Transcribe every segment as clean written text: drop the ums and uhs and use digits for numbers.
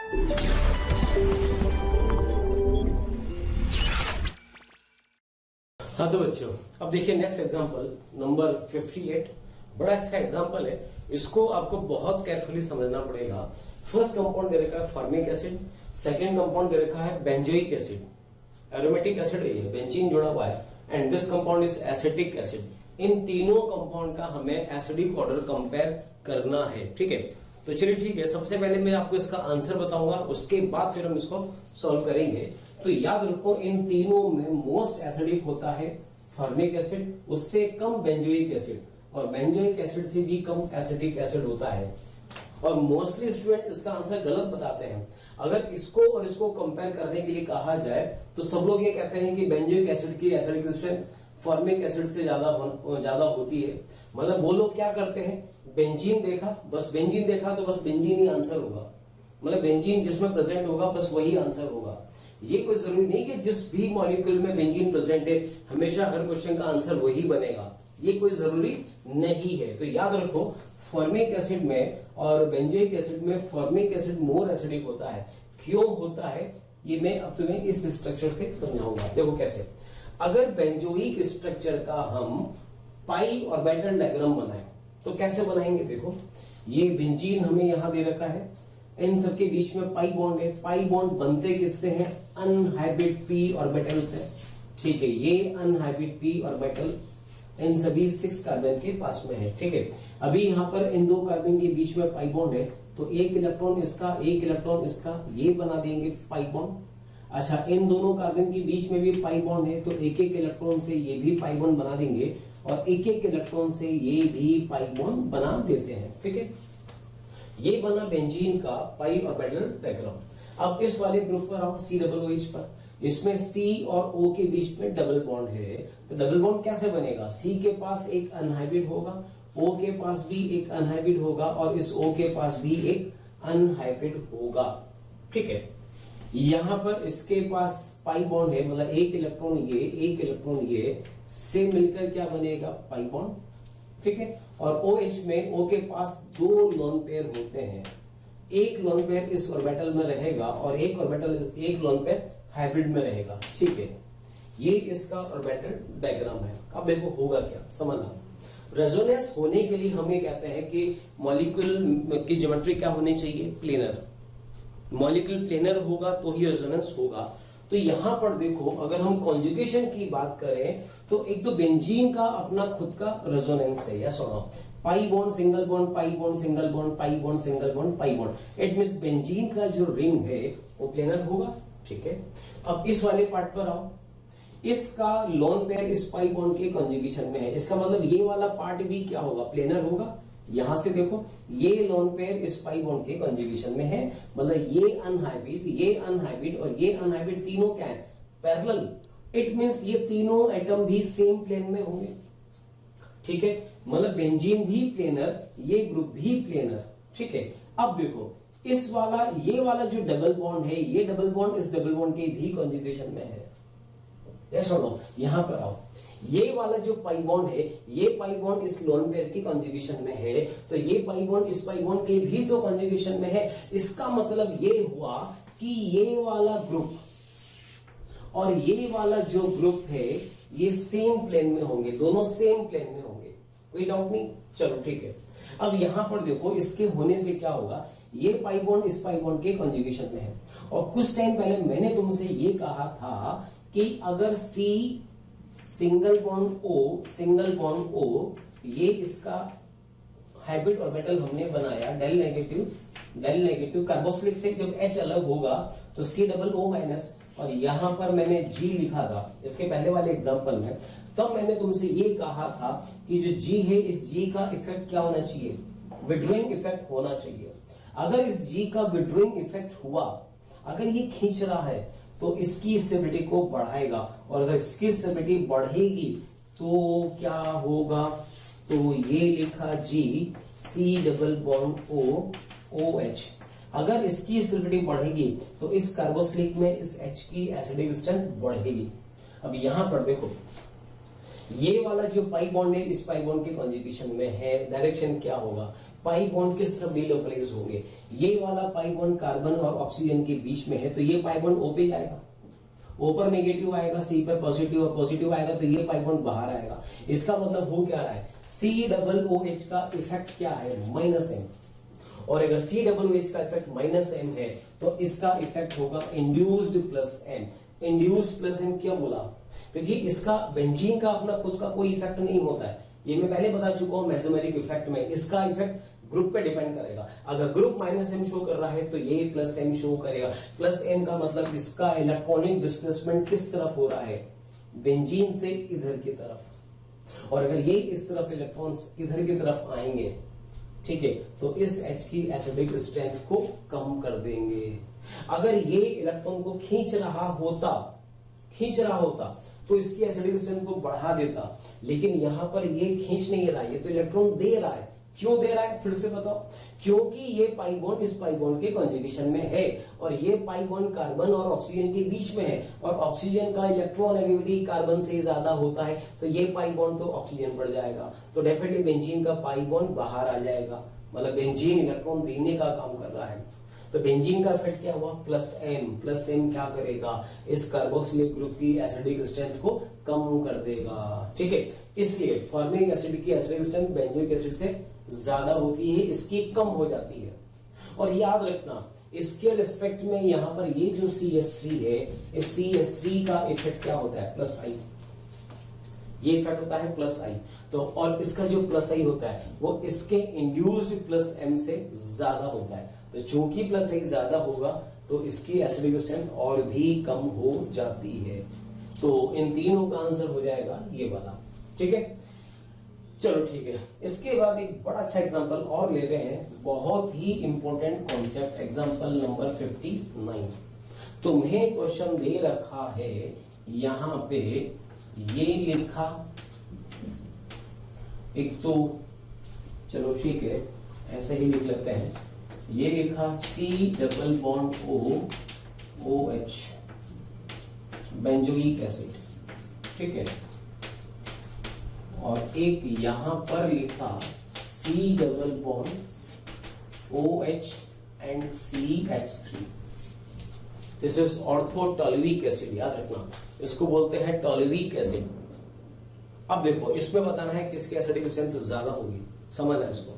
हाँ तो बच्चों, अब देखिए नेक्स्ट एग्जांपल नंबर 58। बड़ा अच्छा एग्जांपल है, इसको आपको बहुत केयरफुली समझना पड़ेगा। फर्स्ट कंपाउंड दे रखा है फॉर्मिक एसिड, सेकंड कंपाउंड दे रखा है बेंजोइक एसिड, एरोमेटिक एसिड है, बेंजीन जुड़ा हुआ है, and this compound is acetic acid. इन तीनों कंपाउंड का हमें एसिडिक ऑर्डर कंपेयर करना है, ठीक है। तो चलिए ठीक है, सबसे पहले मैं आपको इसका आंसर बताऊंगा, उसके बाद फिर हम इसको सॉल्व करेंगे। तो याद रखो, इन तीनों में मोस्ट एसिडिक होता है फॉर्मिक एसिड, उससे कम बेंजोइक एसिड, और बेंजोइक एसिड से भी कम एसिटिक एसिड होता है। और मोस्टली स्टूडेंट इसका आंसर गलत बताते हैं। अगर इसको और इसको कंपेयर करने के लिए कहा जाए तो सब लोग ये कहते हैं कि बेंजोइक एसिड की एसिडिक स्ट्रेंथ फॉर्मिक एसिड से ज्यादा होती है। मतलब वो लोग क्या करते हैं, बेंजीन देखा, बस बेंजीन देखा तो बस बेंजीन ही आंसर होगा। मतलब बेंजीन जिसमें प्रेजेंट होगा बस वही आंसर होगा। ये कोई जरूरी नहीं कि जिस भी मॉलिक्यूल में बेंजीन प्रेजेंट है हमेशा हर क्वेश्चन का आंसर वही बनेगा, ये कोई जरूरी नहीं है। तो याद रखो, फॉर्मिक एसिड में और बेंजोइक एसिड में फॉर्मिक एसिड मोर एसिडिक होता है। क्यों होता है ये मैं अब तुम्हें इस स्ट्रक्चर से समझाऊंगा। देखो कैसे, अगर बेंजोइक स्ट्रक्चर का हम पाई ऑर्बिटल डायग्राम बनाए तो कैसे बनाएंगे। देखो, ये बेंजीन हमें यहां दे रखा है, इन सबके बीच में पाई बॉन्ड है। पाई बॉन्ड बनते किससे हैं, अनहाइब्रिड पी ऑर्बिटल से, ठीक है। ये अनहाइब्रिड पी ऑर्बिटल इन सभी 6 कार्बन के पास में है, ठीक है। अभी यहां पर इन 2 कार्बन के बीच में पाई बॉन्ड है, तो एक इलेक्ट्रॉन इसका, एक इलेक्ट्रॉन इसका, ये बना देंगे पाई बॉन्ड। अच्छा, इन दोनों कार्बन के बीच में भी पाई बॉन्ड है, तो एक एक इलेक्ट्रॉन से ये भी पाई बॉन्ड बना देंगे, और एक एक इलेक्ट्रॉन से ये भी पाई बॉन्ड बना देते हैं, ठीक है। ये बना बेंजीन का पाई ऑर्बिटल डायग्राम। अब इस वाले ग्रुप पर आओ, COOH पर, इसमें C और O के बीच में डबल बॉन्ड है। तो डबल बॉन्ड कैसे बनेगा, C के पास एक अनहाइब्रिड होगा, O के पास भी एक अनहाइब्रिड होगा, और इस O के पास भी एक अनहाइब्रिड होगा, ठीक है। यहां पर इसके पास पाई बॉन्ड है, मतलब एक इलेक्ट्रॉन ये, एक इलेक्ट्रॉन ये, से मिलकर क्या बनेगा, पाई बॉन्ड, ठीक है। और OH में O के पास 2 लोन पेयर होते हैं, एक लोन पेयर इस ऑर्बिटल में रहेगा और एक लोन पेयर हाइब्रिड में रहेगा, ठीक है। ये इसका ऑर्बिटल डायग्राम है। अब देखो होगा क्या, समझना। रेजोनेंस होने के लिए हम ये कहते हैं कि मॉलिक्यूल की ज्योमेट्री क्या होनी चाहिए, प्लेनर। मॉलिक्यूल प्लेनर होगा तो ही रेजोनेंस होगा। तो यहां पर देखो, अगर हम कॉन्जुगेशन की बात करें तो एक तो बेंजीन का अपना खुद का रेजोनेंस है, या सुनो, pi bond single bond, pi bond single bond, pi bond single bond, pi bond. It means benzene का जो रिंग है वो प्लेनर होगा, ठीक है। अब इस वाले पार्ट पर आओ, इसका लोन पेयर इस पाई बॉन्ड के कॉन्जुगेशन में है, इसका मतलब ये वाला पार्ट भी क्या होगा, प्लेनर होगा। यहां से देखो, ये लोन पेयर इस पाई बॉन्ड के कॉन्जुगेशन में है, मतलब ये अनहाइब्रिड और ये अनहाइब्रिड तीनों क्या है, पैरेलल। इट मींस ये तीनों एटम भी सेम प्लेन में होंगे, ठीक है। मतलब बेंजीन भी प्लेनर, ये ग्रुप भी प्लेनर, ठीक है। अब देखो, इस वाला, ये वाला जो डबल बॉन्ड है, ये डबल बॉन्ड इस डबल बॉन्ड के भी कॉन्जुगेशन में है, या सुनो, यहां पर आओ, ये वाला जो पाई बॉन्ड है, ये पाई बॉन्ड इस लोन पेयर की कॉन्जुगेशन में है, तो ये पाई बॉन्ड इस पाई बॉन्ड के भी तो कॉन्जुगेशन में है। इसका मतलब ये हुआ कि ये वाला ग्रुप और ये वाला जो ग्रुप है ये सेम प्लेन में होंगे, दोनों सेम प्लेन में होंगे, कोई डाउट नहीं। चलो ठीक है। अब यहां पर देखो, इसके होने से क्या होगा, ये पाई बॉन्ड इस पाई बॉन्ड के कॉन्जुगेशन में है। और कुछ टाइम पहले मैंने तुमसे ये कहा था कि अगर C सिंगल बॉन्ड O, ये इसका हाइब्रिड ऑर्बिटल हमने बनाया, डेल नेगेटिव कार्बोक्सिलिक से जब H अलग होगा तो COO-, और यहां पर मैंने G लिखा था इसके पहले वाले एग्जांपल में। तब मैंने तुमसे ये कहा था कि जो G है, इस G का इफेक्ट क्या होना चाहिए, विड्रॉइंग इफेक्ट होना चाहिए। अगर इस G का विड्रॉइंग इफेक्ट हुआ, अगर ये खींच रहा है तो इसकी स्टेबिलिटी को बढ़ाएगा, और अगर इसकी स्टेबिलिटी बढ़ेगी तो क्या होगा, तो ये लिखा G COOH। अगर इसकी स्टेबिलिटी बढ़ेगी तो इस कार्बोक्सिलिक में इस H की एसिडिक स्ट्रेंथ बढ़ेगी। अब यहां पर देखो, ये वाला जो पाई बॉन्ड है इस पाई बॉन्ड के कॉन्जुगेशन में है, डायरेक्शन क्या होगा, पाई बॉन्ड किस तरफ डिलोकलाइज होंगे, ये वाला पाई बॉन्ड कार्बन और ऑक्सीजन के बीच में है तो ये पाई बॉन्ड O पे जाएगा, O पर नेगेटिव आएगा, C पर पॉजिटिव और पॉजिटिव आएगा तो ये पाई बॉन्ड बाहर आएगा। इसका मतलब हो क्या रहा है, COOH का इफेक्ट क्या है, -M, और अगर COOH का इफेक्ट -M है तो इसका इफेक्ट होगा induced plus M। Induced plus M क्या बोला, क्योंकि इसका बेंजीन का अपना खुद का कोई इफेक्ट नहीं होता है, ये मैं पहले बता चुका हूं मेसोमेरिक इफेक्ट में। इसका इफेक्ट ग्रुप पे डिपेंड करेगा, अगर ग्रुप -M शो कर रहा है तो ये +M शो करेगा। +M का मतलब इसका इलेक्ट्रॉनिक डिस्प्लेसमेंट किस तरफ हो रहा है, बेंजीन से इधर की तरफ, और अगर ये इस तरफ इलेक्ट्रॉन्स इधर की तरफ आएंगे, ठीक है, तो इस H की एसिडिक स्ट्रेंथ को कम कर देंगे। अगर ये इलेक्ट्रॉन को खींच रहा होता तो इसकी एसिडिक स्ट्रेंथ को बढ़ा देता, लेकिन यहां पर ये खींच नहीं रहा, ये तो इलेक्ट्रॉन दे रहा है। क्यों दे रहा है फिर से बताओ, क्योंकि ये पाई बॉन्ड इस पाई बॉन्ड के कॉन्जुगेशन में है और ये पाई बॉन्ड कार्बन और ऑक्सीजन के बीच में है, और ऑक्सीजन का इलेक्ट्रॉन एक्टिविटी कार्बन से ज्यादा होता है तो ये पाई बॉन्ड तो ऑक्सीजन बढ़ जाएगा, तो डेफिनेटली बेंजीन का पाई बॉन्ड बाहर आ जाएगा, मतलब बेंजीन इलेक्ट्रॉन देने का काम कर रहा है। तो बेंजीन का इफेक्ट क्या हुआ, +M क्या करेगा, इस कार्बोक्सिलिक ग्रुप की एसिडिक स्ट्रेंथ को कम कर देगा, ठीक है। इसलिए फॉर्मिक एसिड की एसिडिक स्ट्रेंथ बेंजोइक एसिड से ज्यादा होती है, इसकी कम हो जाती है। और याद रखना इसके रिस्पेक्ट में यहां पर ये जो CH3 है, इस CH3 का इफेक्ट क्या होता है, +I, ये इफेक्ट होता है +I। तो और इसका जो +I होता है वो इसके इंड्यूस्ड +M से ज्यादा होता है, तो चूंकि +I ज्यादा होगा तो इसकी एसिडिक स्ट्रेंथ और भी कम हो जाती है। तो इन तीनों का आंसर हो जाएगा ये वाला, ठीक है। चलो ठीक है, इसके बाद एक बड़ा अच्छा एग्जांपल और ले रहे हैं, बहुत ही इंपॉर्टेंट कॉन्सेप्ट, एग्जांपल नंबर 59। तुम्हें क्वेश्चन दे रखा है, यहां पे ये लिखा, एक तो चलो ठीक है ऐसे ही लिख लेते हैं, ये लिखा C≡OH बेंजोइक एसिड, ठीक है, और एक यहां पर लिखा C≡OH and CH3। This is orthotoluic acid, याद रखना इसको बोलते हैं टॉलुइक एसिड। अब देखो इसमें बताना है किसकी एसिडिक स्ट्रेंथ ज्यादा होगी, समझना इसको।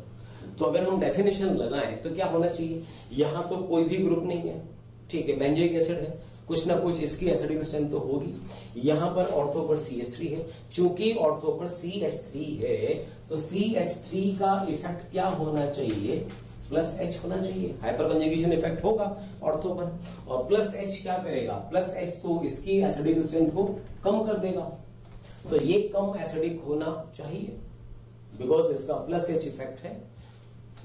तो अगर हम डेफिनेशन लगाएं तो क्या होना चाहिए, यहां तो कोई भी ग्रुप नहीं है, ठीक है, बेंजोइक एसिड है, कुछ ना कुछ इसकी एसिडिक स्ट्रेंथ तो होगी। यहां पर ऑर्थो पर CH3 है, चूंकि ऑर्थो पर CH3 है तो CH3 का इफेक्ट क्या होना चाहिए, +H होना चाहिए, हाइपर कंजुगेशन इफेक्ट होगा ऑर्थो पर, और +H क्या करेगा, +H तो इसकी एसिडिक स्ट्रेंथ को कम कर देगा, तो ये कम एसिडिक होना चाहिए बिकॉज इसका +H इफेक्ट है।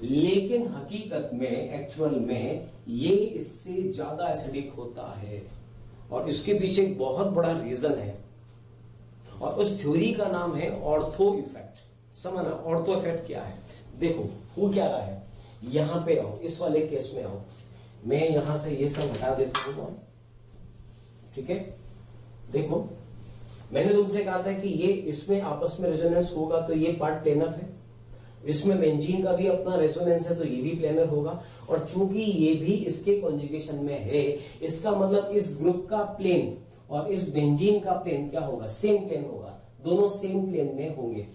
लेकिन हकीकत में एक्चुअल में ये इससे ज्यादा एसिडिक होता है, और इसके पीछे एक बहुत बड़ा रीजन है, और उस थ्योरी का नाम है ऑर्थो इफेक्ट। समझना ऑर्थो इफेक्ट क्या है, देखो हो क्या रहा है, यहां पे आओ, इस वाले केस में आओ, मैं यहां से ये सब हटा देता हूं, ठीक है। देखो मैंने तुमसे कहा था कि ये इसमें आपस में रेजोनेंस होगा तो ये पार्ट प्लेनर है, इसमें बेंजीन का भी अपना रेजोनेंस है तो ये भी प्लेनर होगा, और चूंकि ये भी इसके कॉन्जुगेशन में है, इसका मतलब इस ग्रुप का प्लेन और इस बेंजीन का प्लेन क्या होगा, सेम प्लेन होगा, दोनों सेम प्लेन में होंगे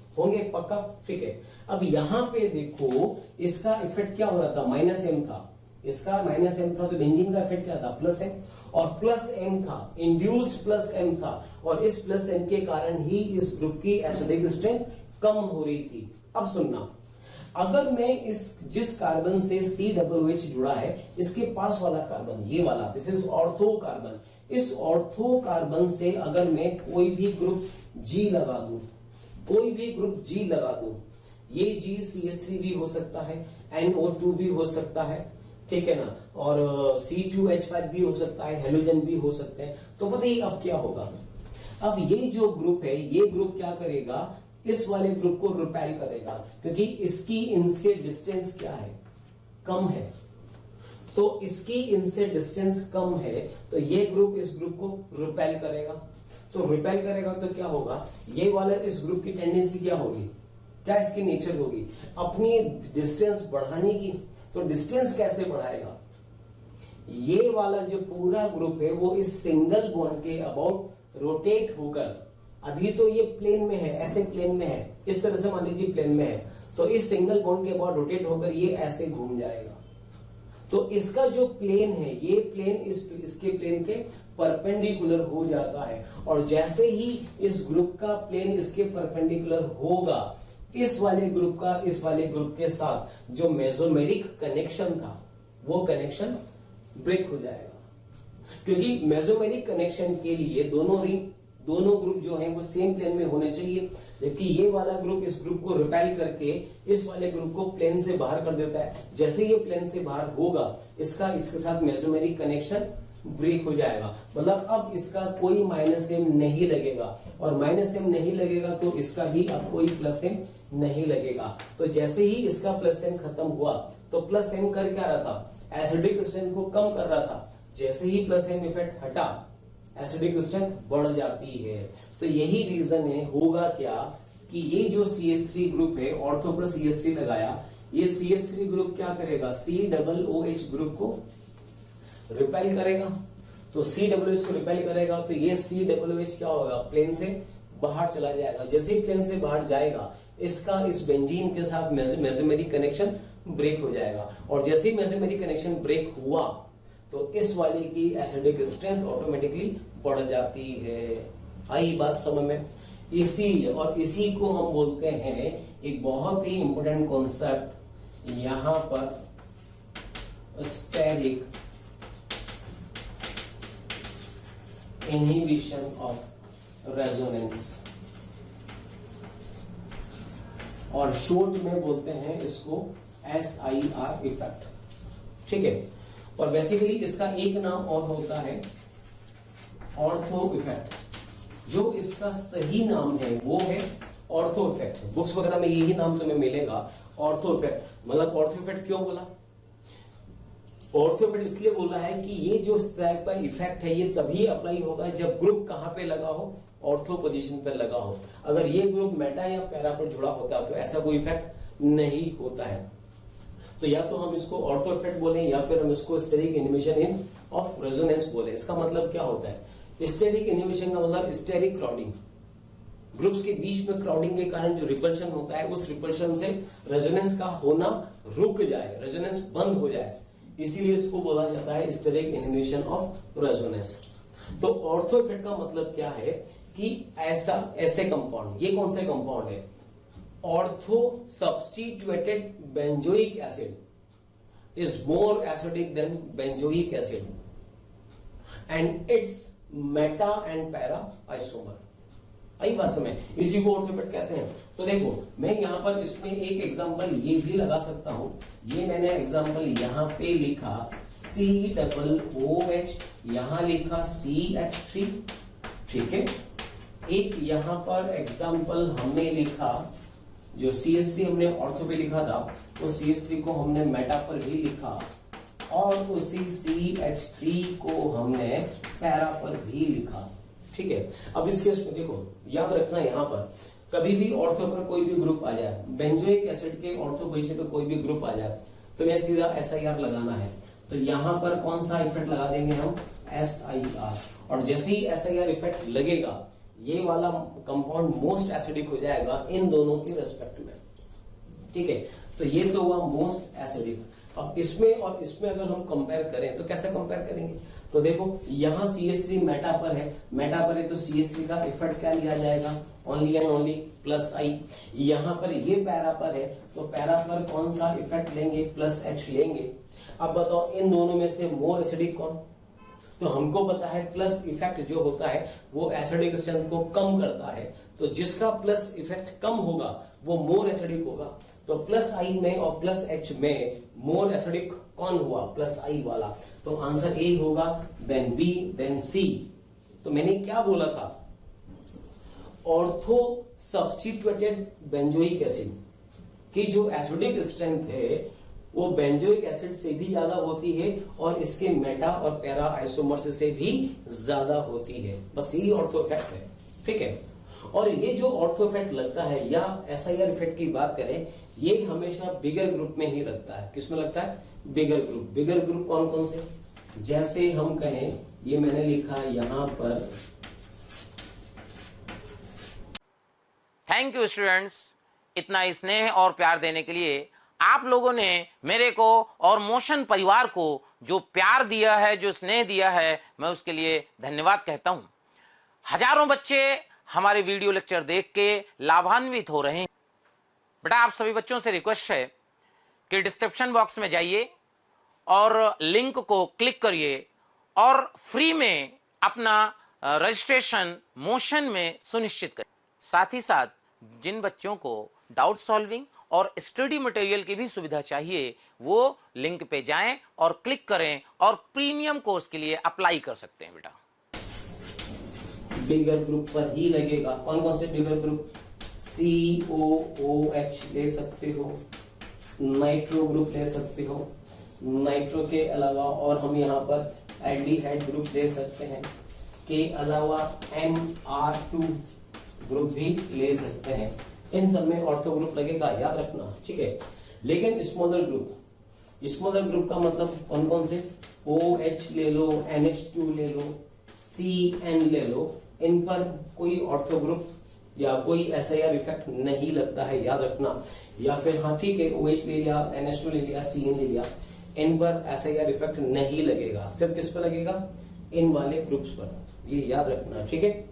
पक्का, ठीक है। अब यहां पे देखो इसका इफेक्ट क्या हो रहा था, -M था, इसका -M था, तो बेंजीन का इफेक्ट क्या था, +M, और +M था, इंड्यूस्ड +M था, और इस +M के कारण ही इस ग्रुप की एसिडिक स्ट्रेंथ कम हो रही थी। अब सुनना, अगर मैं इस जिस कार्बन से COOH जुड़ा है, इसके पास वाला कार्बन ये वाला, दिस इज ऑर्थो कार्बन, इस ऑर्थो कार्बन से अगर मैं कोई भी ग्रुप G लगा दूं, कोई भी ग्रुप G लगा दूं, ये G CH3 भी हो सकता है, NO2 भी हो सकता है, ठीक है ना, और C2H5 भी हो सकता है, हेलोजन भी हो सकते हैं, तो बताइए अब क्या होगा। अब ये जो ग्रुप है, ये ग्रुप क्या करेगा, इस वाले ग्रुप को रिपेल करेगा, क्योंकि इसकी इनसे डिस्टेंस क्या है, कम है, तो इसकी इनसे डिस्टेंस कम है, तो ये ग्रुप इस ग्रुप को रिपेल करेगा, तो रिपेल करेगा तो क्या होगा, ये वाला इस ग्रुप की टेंडेंसी क्या होगी, क्या इसकी नेचर होगी, अपनी डिस्टेंस बढ़ाने की। तो डिस्टेंस कैसे बढ़ाएगा, ये वाला जो पूरा ग्रुप है वो इस सिंगल बॉन्ड के अबाउट रोटेट होकर, अभी तो ये प्लेन में है, ऐसे प्लेन में है, इस तरह से मान लीजिए प्लेन में है, तो इस सिंगल बॉन्ड के अबाउट रोटेट होकर ये ऐसे घूम जाएगा। तो इसका जो प्लेन है, ये प्लेन इसके प्लेन के परपेंडिकुलर हो जाता है, और जैसे ही इस ग्रुप का प्लेन इसके परपेंडिकुलर होगा, इस वाले ग्रुप का इस वाले ग्रुप के साथ जो मेसोमेरिक कनेक्शन था वो कनेक्शन ब्रेक हो जाएगा। क्योंकि मेसोमेरिक कनेक्शन के लिए दोनों ग्रुप जो है वो सेम प्लेन में होने चाहिए, जबकि ये वाला ग्रुप इस ग्रुप को रिपेल करके इस वाले ग्रुप को प्लेन से बाहर कर देता है। जैसे ये प्लेन से बाहर होगा, इसका इसके साथ मेसोमेरिक कनेक्शन ब्रेक हो जाएगा, मतलब अब इसका कोई माइनस एम नहीं लगेगा, और माइनस एम नहीं लगेगा तो इसका भी अब कोई प्लस एम नहीं लगेगा। तो जैसे ही इसका प्लस एम खत्म हुआ, तो प्लस एम कर क्या रहा था, एसिडिक स्ट्रेंथ को कम कर रहा था। जैसे ही प्लस एम इफेक्ट हटा, एसिडिक स्ट्रेंथ बढ़ जाती है। तो यही रीजन है, होगा क्या कि ये जो CH3 ग्रुप है, ऑर्थो प्लस CH3 लगाया, ये CH3 ग्रुप क्या करेगा, COOH ग्रुप को रिपेल करेगा। तो COOH को रिपेल करेगा तो ये COOH क्या होगा, प्लेन से बाहर चला जाएगा। जैसे ही प्लेन से बाहर जाएगा, इसका इस बेंजीन के साथ मेसोमेरिक कनेक्शन ब्रेक हो जाएगा, और जैसे ही मेसोमेरिक कनेक्शन ब्रेक हुआ तो इस वाले की एसिडिक स्ट्रेंथ ऑटोमेटिकली बढ़ जाती है। आई बात समझ में। इसी को हम बोलते हैं, एक बहुत ही इंपॉर्टेंट कॉन्सेप्ट यहां पर, स्टेरिक इनहिबिशन ऑफ रेजोनेंस, और शॉर्ट में बोलते हैं इसको SIR इफेक्ट। ठीक है, और बेसिकली इसका एक नाम और होता है ऑर्थो इफेक्ट। जो इसका सही नाम है वो है ऑर्थो इफेक्ट। बुक्स वगैरह में यही नाम तुम्हें मिलेगा, ऑर्थो इफेक्ट। मतलब ऑर्थो इफेक्ट क्यों बोला, ऑर्थो इफेक्ट इसलिए बोला है कि ये जो इस तरह का इफेक्ट है, ये तभी अप्लाई होगा जब ग्रुप कहां पे लगा हो, ऑर्थो पोजीशन पर लगा हो। अगर ये ग्रुप मेटा या पैरा पर जुड़ा होता तो ऐसा कोई इफेक्ट नहीं होता है। तो या तो हम इसको ऑर्थो इफेक्ट बोले, या फिर हम इसको steric inhibition in of resonance बोले। इसका मतलब क्या होता है, स्टेरिक इनहिबिशन का मतलब स्टेरिक क्राउडिंग, ग्रुप्स के बीच में क्राउडिंग के कारण जो रिपल्शन होता है, उस रिपल्शन से रेजोनेंस का होना रुक जाए, रेजोनेंस बंद हो जाए, इसीलिए इसको बोला जाता है स्टेरिक इनहिबिशन ऑफ रेजोनेंस। तो ऑर्थो इफेक्ट का मतलब क्या है कि ऐसे कंपाउंड, ये कौन से कंपाउंड है, ortho substituted benzoic acid is more acidic than benzoic acid and its meta and para isomer. आई बात समझ, इसी को ऑर्थो इफेक्ट कहते हैं। तो देखो, मैं यहां पर इसमें एक एग्जांपल ये भी लगा सकता हूं। ये मैंने एग्जांपल यहां पे लिखा COOH, यहां लिखा CH3, ठीक है। एक यहां पर एग्जांपल हमने लिखा, जो CH3 हमने ऑर्थो पे लिखा था, वो CH3 को हमने मेटा पर भी लिखा, और उसी CH3 को हमने पैरा पर भी लिखा। ठीक है, अब इस केस में देखो, याद रखना यहां पर कभी भी ऑर्थो पर कोई भी ग्रुप आ जाए, बेंजोइक एसिड के ऑर्थो पोजीशन पे कोई भी ग्रुप आ जाए, तो मैं सीधा SIR लगाना है। तो यहां पर कौन सा इफेक्ट लगा देंगे हम, SIR, और जैसे ही SIR इफेक्ट लगेगा, ये वाला कंपाउंड मोस्ट एसिडिक हो जाएगा इन दोनों के रेस्पेक्ट में। ठीक है, तो ये तो हुआ मोस्ट एसिडिक। अब इसमें और इसमें अगर हम कंपेयर करें तो कैसे कंपेयर करेंगे, तो देखो यहां CH3 मेटा पर है, मेटा पर है तो CH3 का इफेक्ट क्या लिया जाएगा, only and only plus I। यहां पर ये पैरा पर है तो पैरा पर कौन सा इफेक्ट लेंगे, प्लस H लेंगे। अब बताओ इन दोनों में से मोर एसिडिक कौन, तो हमको पता है प्लस इफेक्ट जो होता है वो एसिडिक स्ट्रेंथ को कम करता है, तो जिसका प्लस इफेक्ट कम होगा वो मोर एसिडिक होगा। तो प्लस I में और प्लस H में मोर एसिडिक कौन हुआ, प्लस I वाला। तो आंसर A होगा, देन B, देन C। तो मैंने क्या बोला था, ऑर्थो सब्स्टिट्यूटेड बेंजोइक एसिड की जो एसिडिक स्ट्रेंथ है वो बेंजोइक एसिड से भी ज्यादा होती है, और इसके मेटा और पैरा आइसोमर्स से भी ज्यादा होती है। बस यही ऑर्थो इफेक्ट है। ठीक है, और ये जो ऑर्थो इफेक्ट लगता है या एसआईआर इफेक्ट की बात करें, ये हमेशा बिगर ग्रुप में ही लगता है। किसमें लगता है? Bigger group. बिगर ग्रुप कौन कौन से? जैसे हम कहें, ये मैंने लिखा यहां पर। थैंक यू स्टूडेंट्स, इतना स्नेह और प्यार देने के लिए। आप लोगों ने मेरे को और मोशन परिवार को जो प्यार दिया है, जो स्नेह दिया है, मैं उसके लिए धन्यवाद कहता हूं। हजारों बच्चे हमारे वीडियो लेक्चर देख के लाभान्वित हो रहे हैं। बेटा, आप सभी बच्चों से रिक्वेस्ट है कि डिस्क्रिप्शन बॉक्स में जाइए और लिंक को क्लिक करिए और फ्री में अपना रजिस्ट्रेशन मोशन में सुनिश्चित करें। साथ ही साथ जिन बच्चों को डाउट सॉल्विंग और स्टडी मटेरियल की भी सुविधा चाहिए, वो लिंक पे जाएं और क्लिक करें और प्रीमियम कोर्स के लिए अप्लाई कर सकते हैं। बेटा, बिगर ग्रुप पर ही लगेगा। कौन कौन से बिगर ग्रुप? COOH ले सकते हो, नाइट्रो ग्रुप ले सकते हो, नाइट्रो के अलावा और हम यहाँ पर एल्डिहाइड ग्रुप ले सकते हैं, के अलावा NR2 ग्रुप भी ले सकते हैं। इन सब में ऑर्थो ग्रुप लगेगा, याद रखना, ठीक है। लेकिन स्मॉलर ग्रुप का मतलब कौन कौन से? OH ले लो, NH2 ले लो, CN ले लो, इन पर कोई ऑर्थो ग्रुप या कोई एसआईआर इफेक्ट नहीं लगता है, याद रखना। या फिर हाँ ठीक है, OH ले लिया, NH2 ले लिया, CN ले लिया, इन पर एसआईआर इफेक्ट नहीं लगेगा। सिर्फ किस पर लगेगा? इन वाले ग्रुप्स पर, ये याद रखना, ठीक है।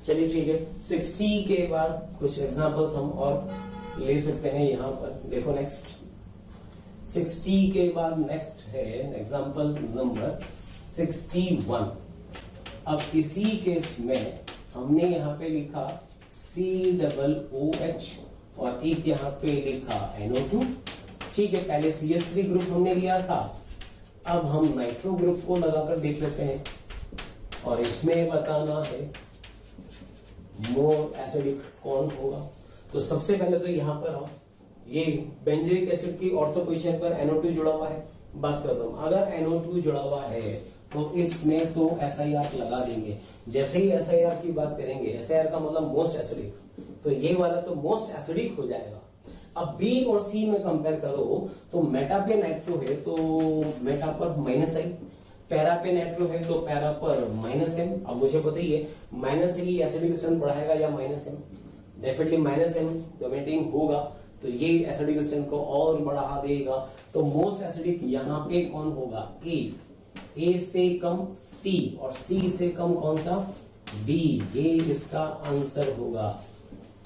चलिए ठीक है, 60 के बाद कुछ एग्जांपल्स हम और ले सकते हैं यहाँ पर। देखो नेक्स्ट 60 के बाद नेक्स्ट है एग्जांपल नंबर 61। अब इसी केस में हमने यहाँ पे लिखा COOH और एक यहाँ पे लिखा NO2, ठीक है। पहले CH3 ग्रुप हमने लिया था, अब हम नाइट्रो ग्रुप को लगाकर देख लेते हैं और इसमें बताना है मोर एसिडिक कौन होगा। तो सबसे पहले तो यहां पर आओ, ये बेंजोइक एसिड की ऑर्थो पोजीशन पर NO2 जुड़ा हुआ है। बात करता हूं, अगर NO2 जुड़ा हुआ है तो इसमें तो SIR लगा देंगे। जैसे ही SIR की बात करेंगे, SIR का मतलब मोस्ट एसिडिक, तो ये वाला तो मोस्ट एसिडिक हो जाएगा। अब B और C में कंपेयर करो तो मेटा पे नाइट्रो है तो मेटा पर -I, पैरा पे नाइट्रो है तो पैरा पर -M। अब मुझे बताइए -A ही एसिडिक स्ट्रेंथ बढ़ाएगा या -M? डेफिनेटली -M डोमिनेटिंग होगा, तो ये एसिडिक स्ट्रेंथ को और बढ़ा देगा। तो मोस्ट एसिडिक यहाँ पे कौन होगा? A से कम C और C से कम कौन सा? B। ये इसका आंसर होगा,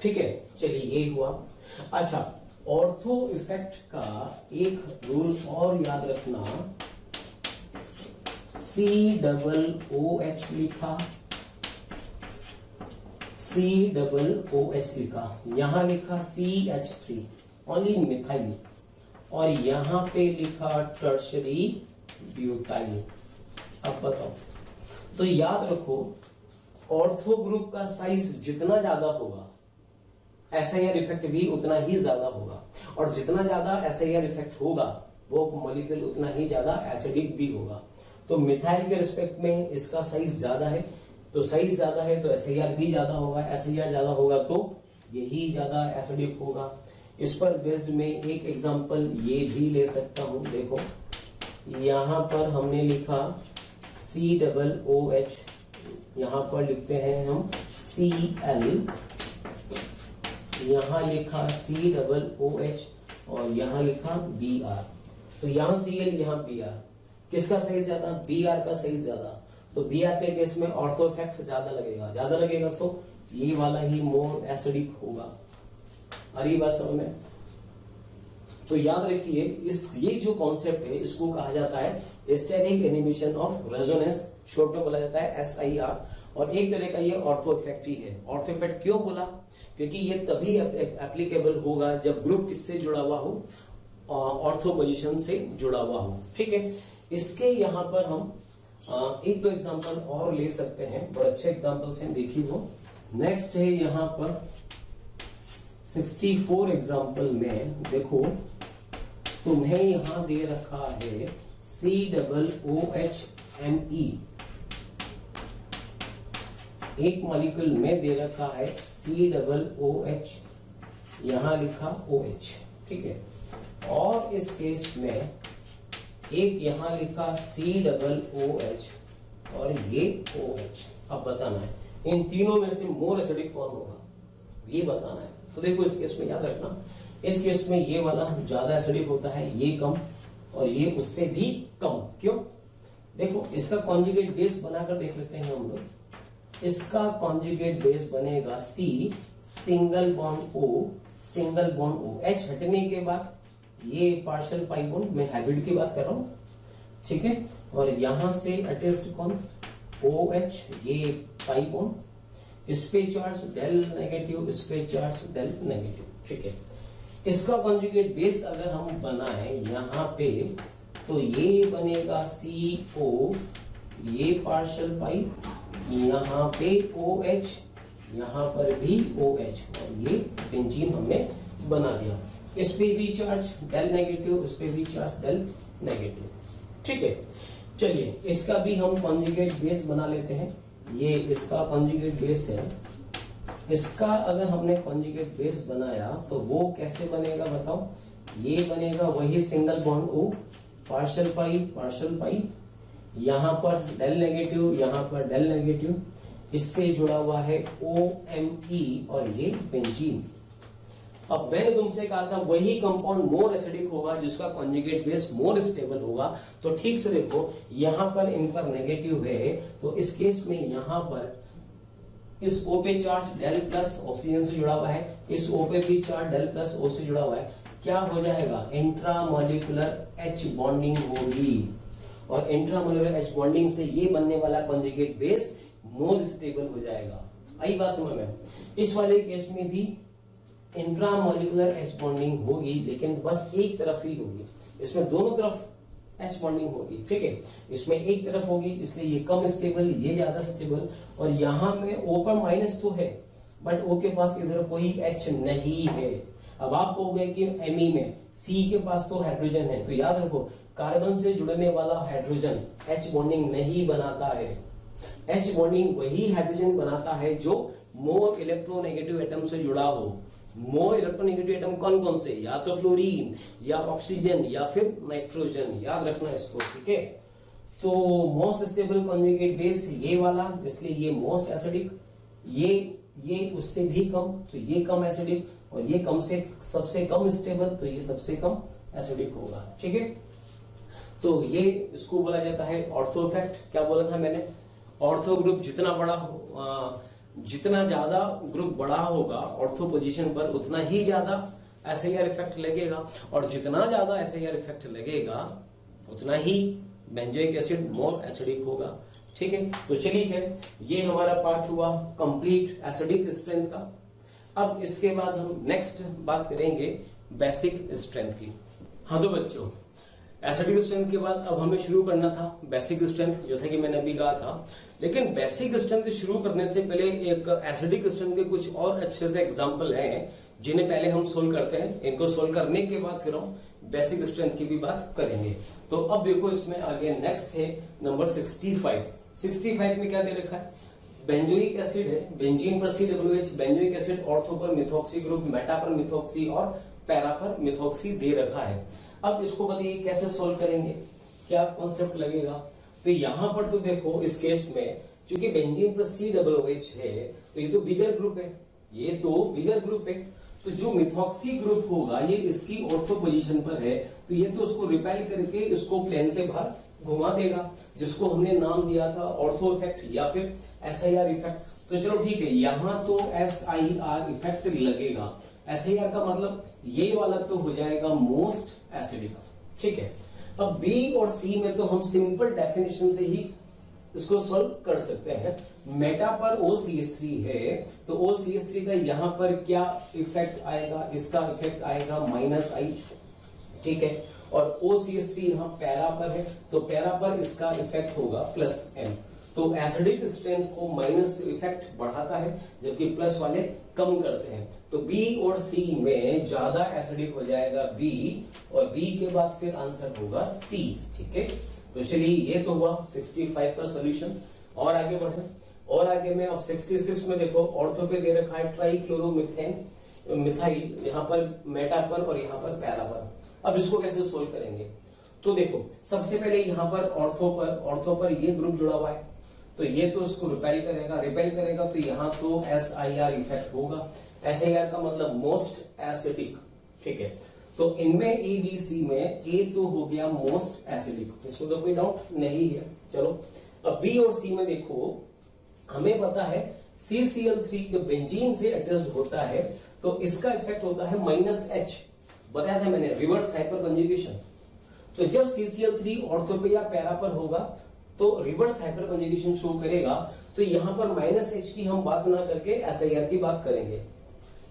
ठीक है। चलिए ये हुआ। अच्छा, ऑर्थो इफेक्ट का एक रूल और याद रखना, COOH लिखा, COOH लिखा, यहां लिखा CH3 ओनली मिथाइल और यहां पे लिखा टर्शरी ब्यूटाइल। अब बताओ, तो याद रखो ऑर्थो ग्रुप का साइज जितना ज्यादा होगा एसआईआर इफेक्ट भी उतना ही ज्यादा होगा, और जितना ज्यादा एसआईआर इफेक्ट होगा वो मॉलिक्यूल उतना ही ज्यादा एसिडिक भी होगा। तो मिथाइल के रिस्पेक्ट में इसका साइज ज्यादा है, तो साइज ज्यादा है तो एसआईआर भी ज्यादा होगा, एसआईआर ज्यादा होगा तो यही ज्यादा एसिडिक होगा। इस पर बेस्ड में एक एग्जांपल ये भी ले सकता हूं। देखो यहां पर हमने लिखा COOH, यहां पर लिखते हैं हम Cl, यहां लिखा COOH और यहां लिखा Br। तो यहां Cl यहां Br, किसका साइज ज्यादा? Br का साइज ज्यादा, तो Br के केस में ऑर्थो इफेक्ट ज्यादा लगेगा तो ये वाला ही मोर एसिडिक होगा। अरे बात समझ में? तो याद रखिए ये जो कॉन्सेप्ट है इसको कहा जाता है steric inhibition of resonance, short में बोला जाता है SIR, और एक तरह का ये ऑर्थो इफेक्ट ही है। ऑर्थो इफेक्ट क्यों बोला? क्योंकि ये तभी एप्लीकेबल होगा जब ग्रुप किससे जुड़ा हुआ हो? ऑर्थो पोजीशन से जुड़ा हुआ हो, ठीक है। इसके यहां पर हम एक दो एग्जांपल और ले सकते हैं, बड़े अच्छे एग्जांपल्स हैं, देखिए वो। नेक्स्ट है यहां पर 64 एग्जांपल में देखो, तुम्हें यहां दे रखा है COOHME एक मॉलिक्यूल में दे रखा है COOH, यहां लिखा OH, ठीक है। और इस केस में एक यहां लिखा COOH और ये OH। अब बताना है इन तीनों में से मोर एसिडिक कौन होगा, ये बताना है। तो देखो इस केस में याद रखना, इस केस में ये वाला ज्यादा एसिडिक होता है, ये कम, और ये उससे भी कम। क्यों? देखो इसका कॉन्जुगेट बेस बनाकर देख लेते हैं हम लोग। इसका कॉन्जुगेट बेस बनेगा C single bond O single bond O। H हटने के बाद ये पार्शियल पाई बॉन्ड, मैं हाइब्रिड की बात कर रहा हूं, ठीक है। और यहां से अटैच्ड कौन, OH, ये पाई बॉन्ड, इस पे चार्ज डेल नेगेटिव, इस पे चार्ज डेल नेगेटिव, ठीक है। इसका कॉन्जुगेट बेस अगर हम बनाए यहाँ पे, तो ये बनेगा CO, ये पार्शियल पाई, यहाँ पे OH, यहाँ पर भी OH, और ये बेंजीन हमने बना दिया। इस पे भी चार्ज डेल नेगेटिव, इस पे भी चार्ज डेल नेगेटिव, ठीक है। चलिए इसका भी हम कॉन्जुगेट बेस बना लेते हैं। ये इसका कॉन्जुगेट बेस है। इसका अगर हमने कॉन्जुगेट बेस बनाया तो वो कैसे बनेगा बताओ। ये बनेगा वही सिंगल बॉन्ड O, पार्शियल पाई, यहां पर डेल नेगेटिव, यहां पर डेल नेगेटिव, इससे जुड़ा हुआ है OMe और ये बेंजीन। अब मैंने तुमसे कहा था वही कंपाउंड मोर एसिडिक होगा जिसका कॉन्जुगेट बेस मोर स्टेबल होगा। तो ठीक से देखो, यहां पर इन पर नेगेटिव है, तो इस केस में यहां पर इस O पे चार्ज डेल प्लस ऑक्सीजन से जुड़ा हुआ है, इस O पे भी चार्ज डेल प्लस O से जुड़ा हुआ है। क्या हो जाएगा, इंट्रामोलिकुलर H बॉन्डिंग होगी, और इंट्रामोलिकुलर H बॉन्डिंग से ये बनने वाला कॉन्जुगेट बेस मोर स्टेबल हो जाएगा। आई बात समझ में। इस वाले केस में भी इंट्रामोलिकुलर H बॉन्डिंग होगी, लेकिन बस एक तरफ ही होगी। इसमें दोनों तरफ H बॉन्डिंग होगी, ठीक है। इसमें एक तरफ होगी, इसलिए ये कम स्टेबल, ये ज्यादा स्टेबल। और यहां में O पर माइनस तो है, बट O के पास इधर कोई H नहीं है। अब आप कहोगे कि Me में C के पास तो हाइड्रोजन है, तो याद रखो कार्बन से जुड़ने वाला हाइड्रोजन H बॉन्डिंग नहीं बनाता है। H बॉन्डिंग वही हाइड्रोजन बनाता है जो मोर इलेक्ट्रोनेगेटिव एटम से जुड़ा हो। मोर इलेक्ट्रोनेगेटिव एटम कौन कौन से, या तो फ्लोरीन, या ऑक्सीजन, या फिर नाइट्रोजन। याद रखना इसको, ठीक है। तो मोस्ट स्टेबल कॉन्जुगेट बेस ये वाला, इसलिए ये मोस्ट एसिडिक। ये उससे भी कम, तो ये कम एसिडिक, और ये कम से सबसे कम स्टेबल, तो ये सबसे कम एसिडिक होगा, ठीक है। तो ये इसको बोला जाता है ऑर्थो इफेक्ट। क्या बोला था मैंने, ऑर्थो ग्रुप जितना बड़ा जितना ज्यादा ग्रुप बड़ा होगा ऑर्थो पोजीशन पर, उतना ही ज्यादा SIR इफेक्ट लगेगा, और जितना ज्यादा SIR इफेक्ट लगेगा उतना ही बेंजोइक एसिड मोर एसिडिक होगा, ठीक है। तो चलिए ये हमारा पार्ट हुआ कंप्लीट एसिडिक स्ट्रेंथ का। अब इसके बाद हम नेक्स्ट बात करेंगे बेसिक स्ट्रेंथ की। हाँ तो बच्चों, एसिडिक स्ट्रेंथ के बाद अब हमें शुरू करना था बेसिक स्ट्रेंथ, जैसा कि मैंने अभी कहा था। लेकिन बेसिक स्ट्रेंथ शुरू करने से पहले एक एसिडिक स्ट्रेंथ के कुछ और अच्छे से एग्जांपल हैं जिन्हें पहले हम सोल्व करते हैं। इनको सोल्व करने के बाद फिर हम बेसिक स्ट्रेंथ की भी बात करेंगे। तो अब देखो इसमें आगे नेक्स्ट है नंबर 65। 65 में क्या दे रखा है, बेंजोइक एसिड है, बेंजीन पर COOH, बेंजोइक एसिड, ऑर्थो पर मिथॉक्सी ग्रुप, मेटा पर मिथॉक्सी और पैरा पर मिथॉक्सी दे रखा है। अब इसको बताइए कैसे सोल्व करेंगे, क्या कॉन्सेप्ट लगेगा। तो यहां पर तो देखो इस केस में चूंकि बेंजीन पर COOH है, तो ये तो बिगर ग्रुप है, ये तो बिगर ग्रुप है। तो जो मिथॉक्सी ग्रुप होगा ये इसकी ऑर्थो पोजीशन पर है, तो ये तो उसको रिपेल करके इसको प्लेन से बाहर घुमा देगा, जिसको हमने नाम दिया था ऑर्थो इफेक्ट या फिर SIR इफेक्ट। तो चलो ठीक है, यहां तो SIR इफेक्ट लगेगा। SIR का मतलब ये वाला तो हो जाएगा मोस्ट एसिडिक, ठीक है। अब B और C में तो हम सिंपल डेफिनेशन से ही इसको सॉल्व कर सकते हैं। मेटा पर OCH3 है, तो OCH3 का यहां पर क्या इफेक्ट आएगा, इसका इफेक्ट आएगा -I, ठीक है। और OCH3 यहां पैरा पर है, तो पैरा पर इसका इफेक्ट होगा +M। तो एसिडिक स्ट्रेंथ को माइनस इफेक्ट बढ़ाता है, जबकि प्लस वाले कम करते हैं। तो B और C में ज्यादा एसिडिक हो जाएगा B, और B के बाद फिर आंसर होगा C, ठीक है। तो चलिए ये तो हुआ 65 का सॉल्यूशन। और आगे बढ़े, और आगे में अब 66 में देखो ऑर्थो पे दे रखा है ट्राइक्लोरोमीथेन मिथाइल, यहाँ पर मेटा पर और यहाँ पर पैरा पर। अब इसको कैसे सोल्व करेंगे? तो देखो सबसे पहले यहाँ पर ऑर्थो पर ये ग्रुप जुड़ा हुआ है, तो ये तो इसको रिपेल करेगा तो यहाँ तो SIR इफेक्ट होगा। SIR का मतलब मोस्ट एसिडिक, ठीक है। तो इनमें ABC में A तो हो गया मोस्ट एसिडिक, इसको तो कोई डाउट नहीं है। चलो अब B और C में देखो, हमें पता है CCl3 जब बेंजीन से अटैच्ड होता है तो इसका इफेक्ट होता है -H, बताया था मैंने, रिवर्स हाइपर कंजुगेशन। तो जब CCl3 ऑर्थो पे या पैरा पर होगा तो रिवर्स हाइपर कंजुगेशन शो करेगा। तो यहां पर -H की हम बात ना करके SIR की बात करेंगे।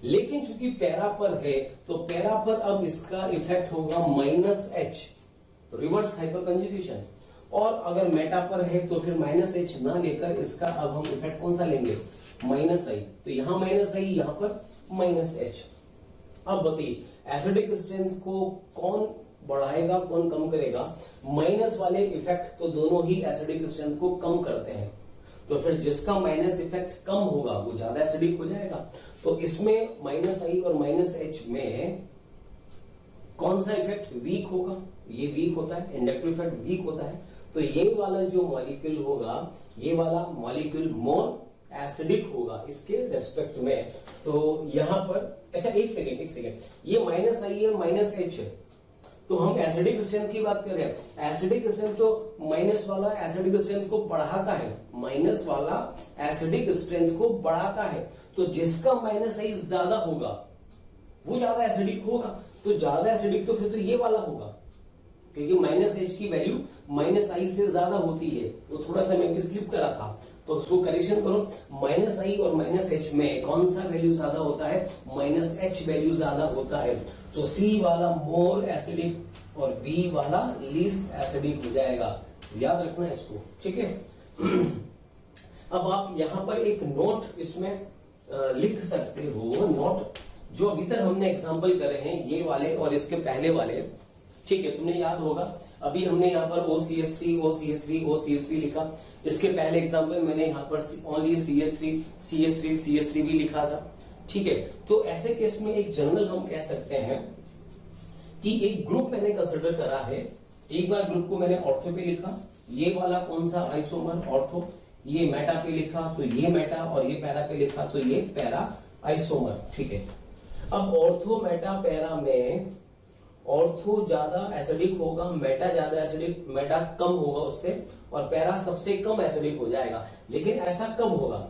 लेकिन चूंकि पैरा पर है तो पैरा पर अब इसका इफेक्ट होगा -H, रिवर्स हाइपर कंजुगेशन। और अगर मेटा पर है तो फिर -H ना लेकर इसका अब हम इफेक्ट कौन सा लेंगे? -I। तो यहां -I, यहां पर -H। अब बताइए एसिडिक स्ट्रेंथ को कौन बढ़ाएगा कौन कम करेगा? माइनस वाले इफेक्ट तो दोनों ही एसिडिक स्ट्रेंथ को कम करते हैं, तो फिर जिसका माइनस इफेक्ट कम होगा वो ज्यादा एसिडिक हो जाएगा। तो इसमें -I और -H में कौन सा इफेक्ट वीक होगा? ये वीक होता है, इंडक्टिव इफेक्ट वीक होता है। तो ये वाला जो मॉलिक्यूल होगा, ये वाला मॉलिक्यूल मोर एसिडिक होगा इसके रेस्पेक्ट में। तो यहां पर ऐसा एक सेकेंड, ये -I है -H है, तो हम एसिडिक स्ट्रेंथ की बात कर रहे हैं। एसिडिक स्ट्रेंथ तो माइनस वाला एसिडिक स्ट्रेंथ को बढ़ाता है, माइनस वाला एसिडिक स्ट्रेंथ को बढ़ाता है। तो जिसका -I ज्यादा होगा वो ज्यादा एसिडिक होगा। तो ज्यादा एसिडिक तो फिर तो ये वाला होगा, क्योंकि -H की वैल्यू -I से ज्यादा होती है। वो थोड़ा सा मैं स्लिप करा था, तो उसको करेक्शन करो। -I और -H में कौन सा वैल्यू ज्यादा होता है? -H वैल्यू ज्यादा होता है। तो C वाला मोर एसिडिक और B वाला लीस्ट एसिडिक हो जाएगा। याद रखना इसको, ठीक है। अब आप यहां पर एक नोट इसमें लिख सकते हो, नोट जो अभी तक हमने एग्जाम्पल करे हैं ये वाले और इसके पहले वाले, ठीक है। तुम्हें याद होगा अभी हमने यहाँ पर OCH3 लिखा, इसके पहले एग्जाम्पल मैंने यहाँ पर ओनली CH3 भी लिखा था, ठीक है। तो ऐसे केस में एक जनरल हम कह सकते हैं कि एक ग्रुप मैंने कंसिडर करा है। एक बार ग्रुप को मैंने ऑर्थो पे लिखा, ये वाला कौन सा आइसोमर ऑर्थो, ये मेटा पे लिखा तो ये मेटा, और ये पैरा पे लिखा तो ये पैरा आइसोमर, ठीक है। अब ऑर्थो मेटा पैरा में ऑर्थो ज्यादा एसिडिक होगा, मेटा ज्यादा एसिडिक, मेटा कम होगा उससे, और पैरा सबसे कम एसिडिक हो जाएगा। लेकिन ऐसा कब होगा?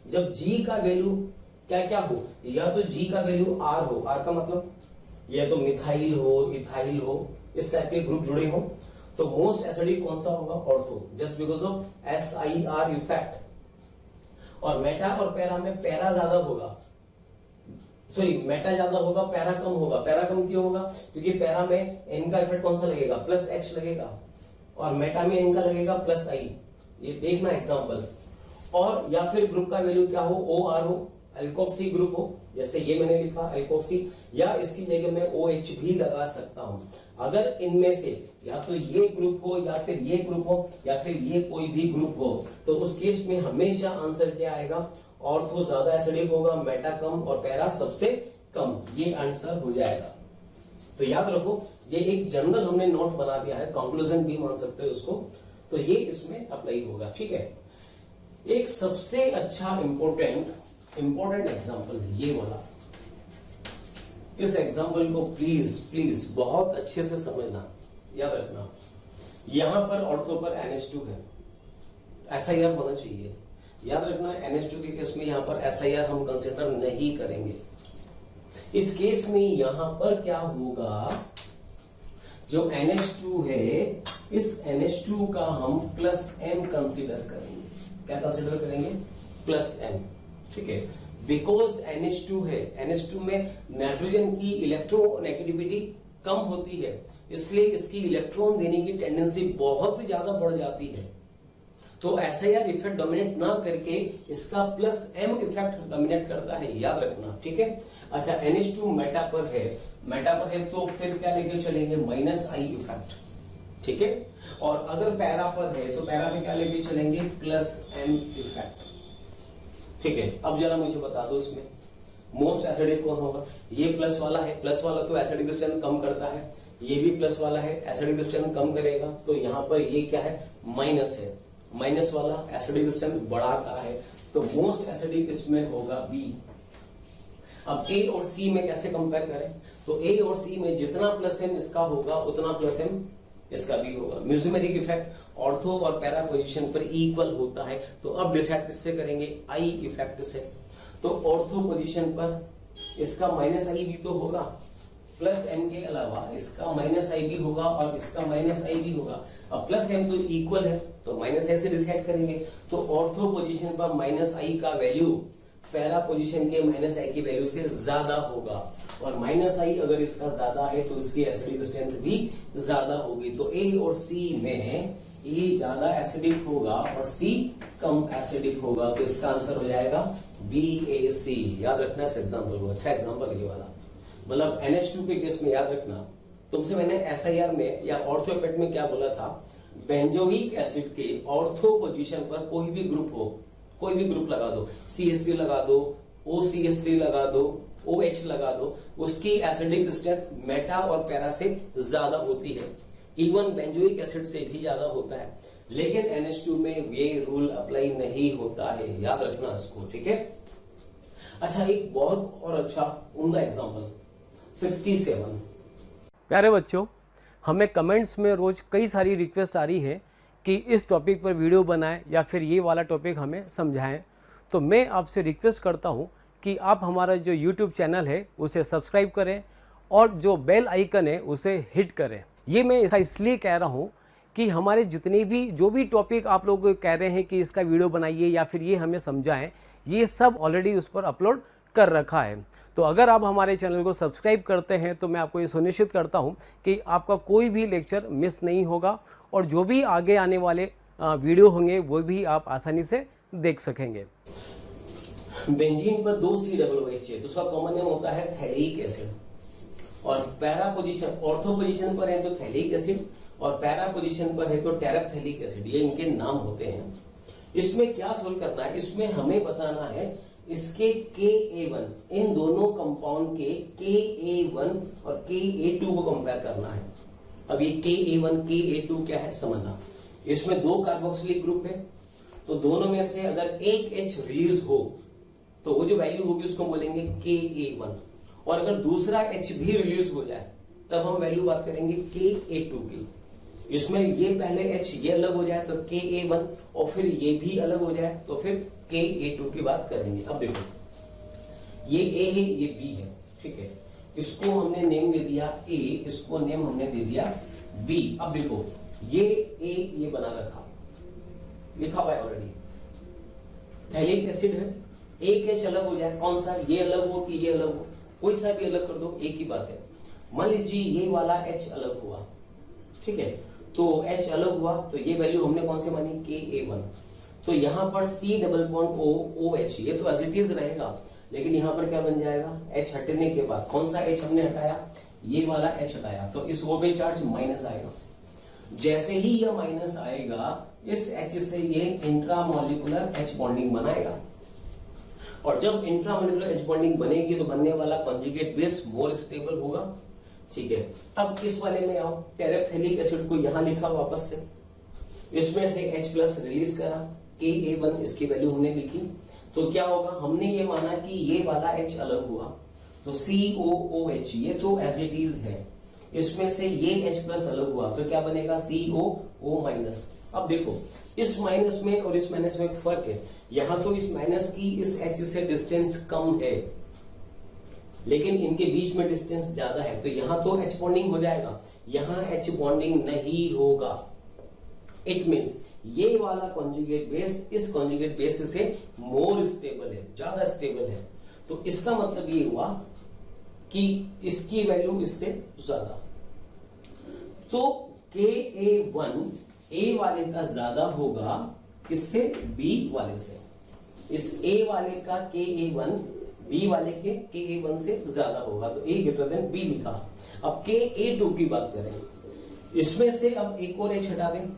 जब G का वैल्यू क्या हो, या तो G का वैल्यू R हो, R का मतलब या तो मिथाइल हो, इथाइल हो, इस टाइप के ग्रुप जुड़े हो, तो मोस्ट एसिडिक कौन सा होगा? Ortho, just because of SIR effect. और मेटा और पैरा में पैरा ज्यादा होगा, सॉरी मेटा ज्यादा होगा, पैरा कम होगा। पैरा कम क्यों होगा? क्योंकि पैरा में N का इफेक्ट कौन सा लगेगा? +H लगेगा, और मेटा में N का लगेगा +I। ये देखना एग्जांपल। और या फिर ग्रुप का वैल्यू क्या हो? OR हो, अल्कोक्सी ग्रुप हो, जैसे ये मैंने लिखा अल्कोक्सी, या इसकी जगह में OH भी लगा सकता हूं। अगर इनमें से या तो ये ग्रुप हो, या फिर ये ग्रुप हो, या फिर ये कोई भी ग्रुप हो, तो उस केस में हमेशा आंसर क्या आएगा? ऑर्थो ज्यादा एसिडिक होगा, मेटा कम, और पैरा सबसे कम। ये आंसर हो जाएगा। तो याद रखो, ये एक जनरल हमने नोट बना दिया है, कंक्लूजन भी मान सकते हो उसको, तो ये इसमें अप्लाई होगा, ठीक है। एक सबसे अच्छा इंपॉर्टेंट एग्जांपल ये वाला, इस एग्जांपल को प्लीज बहुत अच्छे से समझना, याद रखना। यहां पर ऑर्थो पर NH2 है, SIR होना चाहिए। याद रखना NH2 के केस में यहां पर SIR हम कंसिडर नहीं करेंगे। इस केस में यहां पर क्या होगा? जो NH2 है, इस NH2 का हम +M कंसिडर करेंगे। क्या कंसिडर करेंगे? +M, ठीक है। बिकॉज NH2 है, NH2 में नाइट्रोजन की इलेक्ट्रोनेगेटिविटी कम होती है, इसलिए इसकी इलेक्ट्रॉन देने की टेंडेंसी बहुत ज्यादा बढ़ जाती है। तो SIR इफेक्ट डोमिनेट ना करके इसका +M इफेक्ट डोमिनेट करता है, याद रखना, ठीक है। अच्छा, NH2 मेटा पर है तो फिर क्या लेके चलेंगे? -I इफेक्ट, ठीक है। और अगर पैरा पर है तो पैरा पे क्या लेके चलेंगे? +M effect. ठीक है, अब जरा मुझे बता दो इसमें मोस्ट एसिडिक कौन होगा। ये प्लस वाला है, प्लस वाला तो एसिडिक स्ट्रेंथ कम करता है, ये भी प्लस वाला है, एसिडिक स्ट्रेंथ कम करेगा। तो यहाँ पर ये क्या है, माइनस है, माइनस वाला एसिडिक स्ट्रेंथ बढ़ाता है, तो मोस्ट एसिडिक इसमें होगा बी। अब ए और सी में कैसे कंपेयर करें, तो ए और सी में जितना प्लस एम इसका होगा उतना प्लस एम इसका भी होगा। म्यूसिमेरिक इफेक्ट ऑर्थो और पैरा पोजीशन पर इक्वल होता है, तो अब डिसाइड किससे करेंगे, आई इफेक्ट से। तो ऑर्थो पोजीशन पर इसका माइनस आई भी तो होगा, प्लस एम के अलावा इसका माइनस आई भी होगा और इसका माइनस आई भी होगा। अब प्लस एम तो इक्वल है तो माइनस आई से डिसाइड करेंगे। तो ऑर्थो पोजीशन पर माइनस आई का वैल्यू पैरा पोजीशन के माइनस आई की वैल्यू से ज्यादा होगा, और माइनस आई अगर इसका ज्यादा है तो इसकी एसिडिक स्ट्रेंथ भी ज्यादा होगी। तो ए और सी में ए ज्यादा एसिडिक होगा और सी कम एसिडिक होगा, तो इसका आंसर हो जाएगा बी ए सी। याद रखना इस एग्जाम्पल को, अच्छा एग्जाम्पल ये वाला, मतलब NH2 के केस में याद रखना। तुमसे मैंने SIR में या ऑर्थो इफेक्ट में क्या बोला था, बेंजोइक एसिड के ऑर्थो पोजीशन पर कोई भी ग्रुप हो, कोई भी ग्रुप लगा दो, CH3 लगा दो, OCH3 लगा दो, OH लगा दो, उसकी एसिडिक स्ट्रेंथ मेटा और पैरा से ज्यादा होती है, इवन बेंजोइक एसिड से भी ज्यादा होता है। लेकिन NH2 में ये रूल अप्लाई नहीं होता है, याद रखना इसको, ठीक है। अच्छा, एक बहुत और अच्छा उम्दा एग्जांपल 67। प्यारे बच्चों, हमें कमेंट्स में रोज कई सारी रिक्वेस्ट आ रही है कि इस टॉपिक पर वीडियो बनाएं या फिर ये वाला टॉपिक हमें समझाएं। तो मैं आपसे रिक्वेस्ट करता हूं कि आप हमारा जो YouTube चैनल है उसे सब्सक्राइब करें और जो बेल आइकन है उसे हिट करें। ये मैं ऐसा इसलिए कह रहा हूं कि हमारे जितने भी जो भी टॉपिक आप लोग कह रहे हैं कि इसका वीडियो बनाइए या फिर ये हमें समझाएं, ये सब ऑलरेडी उस पर अपलोड कर रखा है। तो अगर आप हमारे चैनल को सब्सक्राइब करते हैं तो मैं आपको ये सुनिश्चित करता हूं कि आपका कोई भी लेक्चर मिस नहीं होगा और जो भी आगे आने वाले वीडियो होंगे वो भी आप आसानी से देख सकेंगे। बेंजीन पर 2 COOH है, दूसरा कॉमन नेम होता है थैलिक एसिड, और पैरा पोजीशन ऑर्थो पोजीशन पर है तो थैलिक एसिड और पैरा पोजीशन पर है तो टेरेप्थेलिक एसिड, ये इनके नाम होते हैं। इसमें क्या सोल्व करना है, इसमें हमें बताना है इसके Ka1, इन दोनों कंपाउंड के Ka1 और Ka2 को कंपेयर करना है। अब ये Ka1 Ka2 क्या है समझना, इसमें 2 कार्बोक्सिलिक ग्रुप है, तो दोनों में से अगर एक H रिलीज हो तो वो जो वैल्यू होगी उसको बोलेंगे Ka1, और अगर दूसरा H भी रिलीज हो जाए तब हम वैल्यू बात करेंगे Ka2 की। इसमें ये पहले H ये अलग हो जाए तो Ka1 और फिर ये भी अलग हो जाए तो फिर Ka2 की बात करेंगे। अब देखो, ये A है, ये B है, ठीक है, इसको हमने नेम दे दिया A, इसको नेम हमने दे दिया B। अब देखो, ये A ये बना रखा, लिखा हुआ है ऑलरेडी, थैलिक एसिड है, एक H अलग हो जाए, कौन सा, ये अलग हो कि ये अलग हो, कोई सा भी अलग कर दो, एक ही बात है। मान लीजिए ये वाला H अलग हुआ, ठीक है, तो H अलग हुआ तो ये वैल्यू हमने कौन से मानी, Ka1। तो यहां पर C डबल बॉन्ड OH, ये तो एज इट इज रहेगा, लेकिन यहां पर क्या बन जाएगा, H हटने के बाद कौन सा H हमने हटाया, ये वाला H हटाया, तो इस O पे चार्ज माइनस आएगा। जैसे ही यह माइनस आएगा, इस H से ये इंट्रामोलिकुलर H बॉन्डिंग बनाएगा, और जब इंट्रामोलिकुलर H बॉन्डिंग बनेगी तो बनने वाला कॉन्जुगेट बेस मोर स्टेबल होगा, ठीक है। अब इस वाले में आओ, टेरेप्थेलिक एसिड को यहां लिखा वापस से, इसमें से H प्लस रिलीज करा, Ka1 इसकी वैल्यू हमने लिखी, तो क्या होगा, हमने ये माना कि ये वाला H अलग हुआ तो COOH ये तो एज इट इज है, इसमें से ये H प्लस अलग हुआ तो क्या बनेगा, COO माइनस। अब देखो, इस माइनस में और इस माइनस में एक फर्क है, यहां तो इस माइनस की इस H से डिस्टेंस कम है लेकिन इनके बीच में डिस्टेंस ज्यादा है, तो यहां तो H बॉन्डिंग हो जाएगा, यहां H बॉन्डिंग नहीं होगा। इट मींस ये वाला कॉन्जुगेट बेस इस कॉन्जुगेट बेस से मोर स्टेबल है, ज्यादा स्टेबल है, तो इसका मतलब ये हुआ कि इसकी वैल्यू इससे ज्यादा। तो Ka1 A वाले का ज्यादा होगा किससे, B वाले से। इस A वाले का Ka1 B वाले के Ka1 से ज्यादा होगा, तो A ग्रेटर देन B लिखा। अब Ka2 की बात करें, इसमें से अब एक और H हटा दें,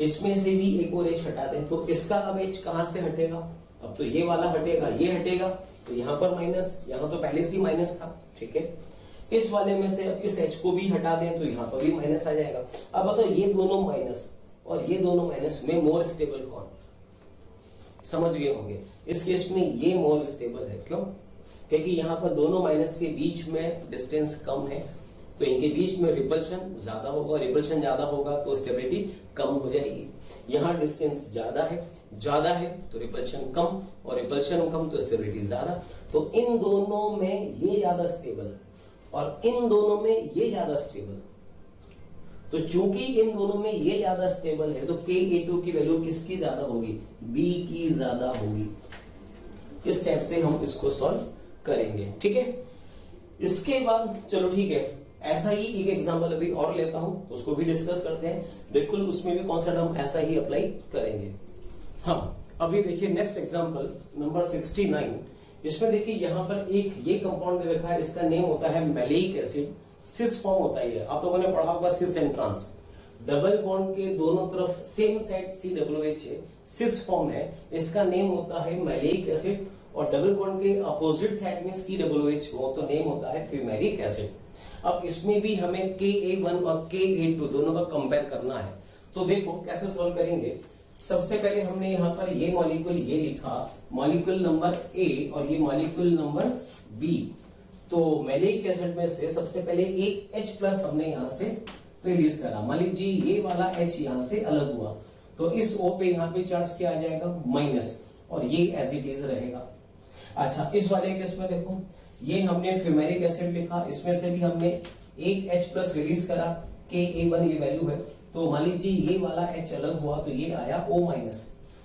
इसमें से भी एक और H हटा दें, तो इसका अब H कहां से हटेगा, अब तो ये वाला हटेगा, ये हटेगा, तो यहां पर माइनस, यहां तो पहले से ही माइनस था, ठीक है। इस वाले में से अब इस h को भी हटा दें तो यहां पर भी माइनस आ जाएगा। अब बताओ ये दोनों माइनस और ये दोनों माइनस में मोर स्टेबल कौन? समझ गए होंगे। इस केस में ये मोर स्टेबल है, क्यों? क्योंकि यहां पर दोनों माइनस के बीच में डिस्टेंस कम है, तो इनके बीच में रिपल्शन ज्यादा होगा, रिपल्शन ज्यादा होगा तो स्टेबिलिटी कम हो जाएगी। यहां डिस्टेंस ज्यादा है तो रिपल्शन कम, और रिपल्शन कम तो स्टेबिलिटी ज्यादा। तो इन दोनों में ये ज्यादा स्टेबल और इन दोनों में ये ज्यादा स्टेबल। तो चूंकि इन दोनों में ये ज्यादा स्टेबल है तो Ka2 की वैल्यू किसकी ज्यादा होगी? B की ज्यादा होगी। इस टाइप से हम इसको सॉल्व करेंगे, ठीक है। इसके बाद चलो ठीक है, ऐसा ही एक एग्जांपल अभी और लेता हूं, उसको भी डिस्कस करते हैं। बिल्कुल उसमें भी कौन सा टर्म ऐसा ही अप्लाई करेंगे। हाँ, अभी देखिए नेक्स्ट एग्जांपल नंबर 69। इसमें देखिए यहां पर एक ये कंपाउंड दे रखा है, इसका नेम होता है मैलिक एसिड। सिस फॉर्म होता है ये, आप लोगों ने पढ़ा होगा cis and trans. Double bond के दोनों तरफ सेम साइड COOH है, सिस फॉर्म है। इसका नेम होता है मैलिक एसिड, और डबल बॉन्ड के अपोजिट साइड में COOH हो तो नेम होता है फ्यूमेरिक एसिड। अब इसमें भी हमें Ka1 और Ka2 दोनों का कंपेयर करना है। तो देखो कैसे सॉल्व करेंगे। सबसे पहले हमने यहाँ पर ये मॉलिक्यूल ये लिखा, मॉलिक्यूल नंबर A और ये मॉलिक्यूल नंबर B। तो मैलिक एसिड में से सबसे पहले एक H+ हमने यहां से रिलीज करा। मान लीजिए ये वाला H यहां से अलग हुआ तो इस O पे यहाँ पे चार्ज क्या आ जाएगा? माइनस, और ये एज इट इज रहेगा। अच्छा, इस वाले केस में देखो, ये हमने फ्यूमेरिक एसिड लिखा, इसमें से भी हमने एक H+ रिलीज करा, Ka1 ये वैल्यू है। तो मान लीजिए ये वाला H अलग हुआ तो ये आया O-।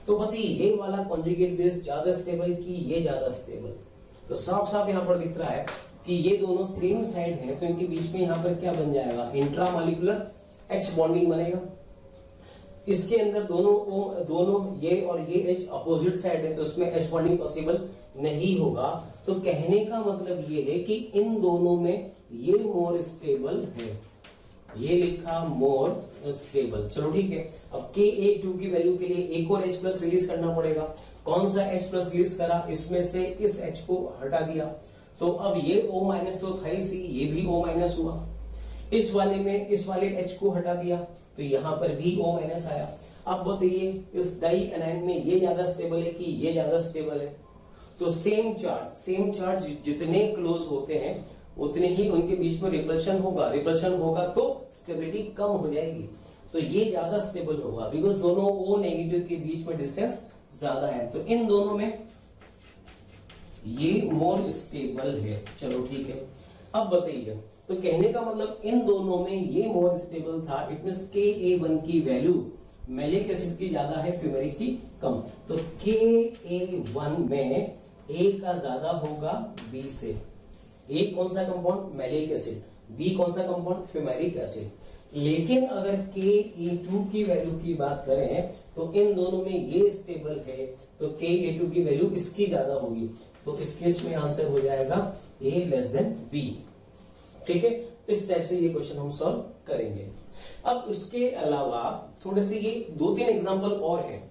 तो बताइए ये वाला कॉन्जुगेट बेस ज्यादा स्टेबल कि ये ज्यादा स्टेबल? तो साफ साफ यहाँ पर दिख रहा है कि ये दोनों सेम साइड हैं, तो इनके बीच में यहाँ पर क्या बन जाएगा? इंट्रामॉलिक्यूलर H बॉन्डिंग बनेगा। इसके अंदर दोनों ये और ये H अपोजिट साइड है तो उसमें H बॉन्डिंग पॉसिबल नहीं होगा। तो कहने का मतलब ये है कि इन दोनों में ये मोर स्टेबल है, ये लिखा मोर स्टेबल। चलो ठीक है, अब Ka2 की वैल्यू के लिए एक और H+ रिलीज करना पड़ेगा। कौन सा H+ रिलीज करा? इसमें से इस H को हटा दिया, तो अब ये O- तो था ही, ये भी O- हुआ। इस वाले में इस वाले H को हटा दिया तो यहां पर भी O- आया। अब बताइए इस डाई एनाइन में ये ज्यादा स्टेबल है कि ये ज्यादा स्टेबल है? तो सेम चार्ज जितने क्लोज होते हैं उतने ही उनके बीच में रिपल्शन होगा तो स्टेबिलिटी कम हो जाएगी। तो ये ज्यादा स्टेबल होगा बिकॉज दोनों O- के बीच में डिस्टेंस ज्यादा है, तो इन दोनों में ये मोर स्टेबल है। चलो ठीक है, अब बताइए, तो कहने का मतलब इन दोनों में ये मोर स्टेबल था। इट मींस Ka1 की वैल्यू मैलिक एसिड की ज्यादा है, फ्यूमेरिक की कम। तो Ka1 में A का ज्यादा होगा B से। A कौन सा कंपाउंड? Malic acid. B कौन सा कंपाउंड? Fumaric acid. लेकिन अगर Ka2 की वैल्यू की बात करें तो इन दोनों में ये स्टेबल है, तो Ka2 की वैल्यू इसकी ज्यादा होगी। तो इस केस में आंसर हो जाएगा A लेस देन B। ठीक है, इस टाइप से ये क्वेश्चन हम सॉल्व करेंगे। अब उसके अलावा थोड़े से ये 2-3 एग्जांपल और हैं,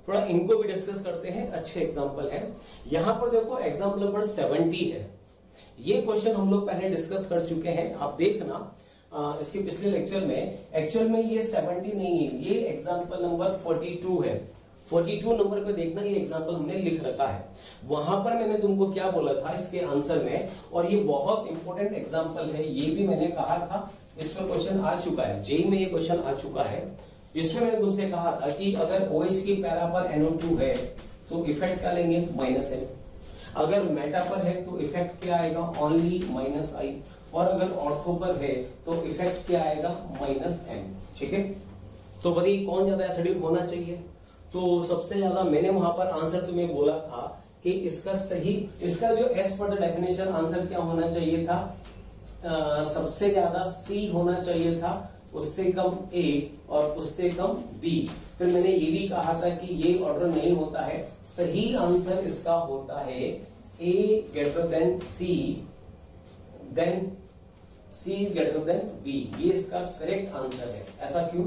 थोड़ा इनको भी डिस्कस करते हैं। अच्छे एग्जांपल है। यहां पर देखो एग्जांपल नंबर 70 है। ये क्वेश्चन हम लोग पहले डिस्कस कर चुके हैं, आप देखना इसके पिछले लेक्चर में। एक्चुअल में ये 70 नहीं है, ये एग्जांपल नंबर 42 है। 42 नंबर पे देखना, ये एग्जांपल हमने लिख रखा है। वहां पर मैंने तुमको क्या बोला था इसके आंसर में, और ये बहुत इंपॉर्टेंट एग्जांपल है, ये भी मैंने कहा था, इसमें क्वेश्चन आ चुका है, जेई में ये क्वेश्चन आ चुका है। इसमें मैंने तुमसे कहा था कि अगर OH की पैरा पर NO2 है तो इफेक्ट क्या लेंगे? -N। अगर मेटा पर है तो इफेक्ट क्या आएगा? Only -I। और अगर ऑर्थो पर है तो इफेक्ट क्या आएगा? -M। ठीक है, तो बताइए कौन ज्यादा एसिडिक होना चाहिए? तो सबसे ज्यादा मैंने वहां पर आंसर तुम्हें बोला था कि इसका जो एस पर द डेफिनेशन आंसर क्या होना चाहिए था? सबसे ज्यादा C होना चाहिए था, उससे कम A और उससे कम B। फिर मैंने ये भी कहा था कि ये ऑर्डर नहीं होता है, सही आंसर इसका होता है A greater than C then C greater than B। ये इसका करेक्ट आंसर है। ऐसा क्यों?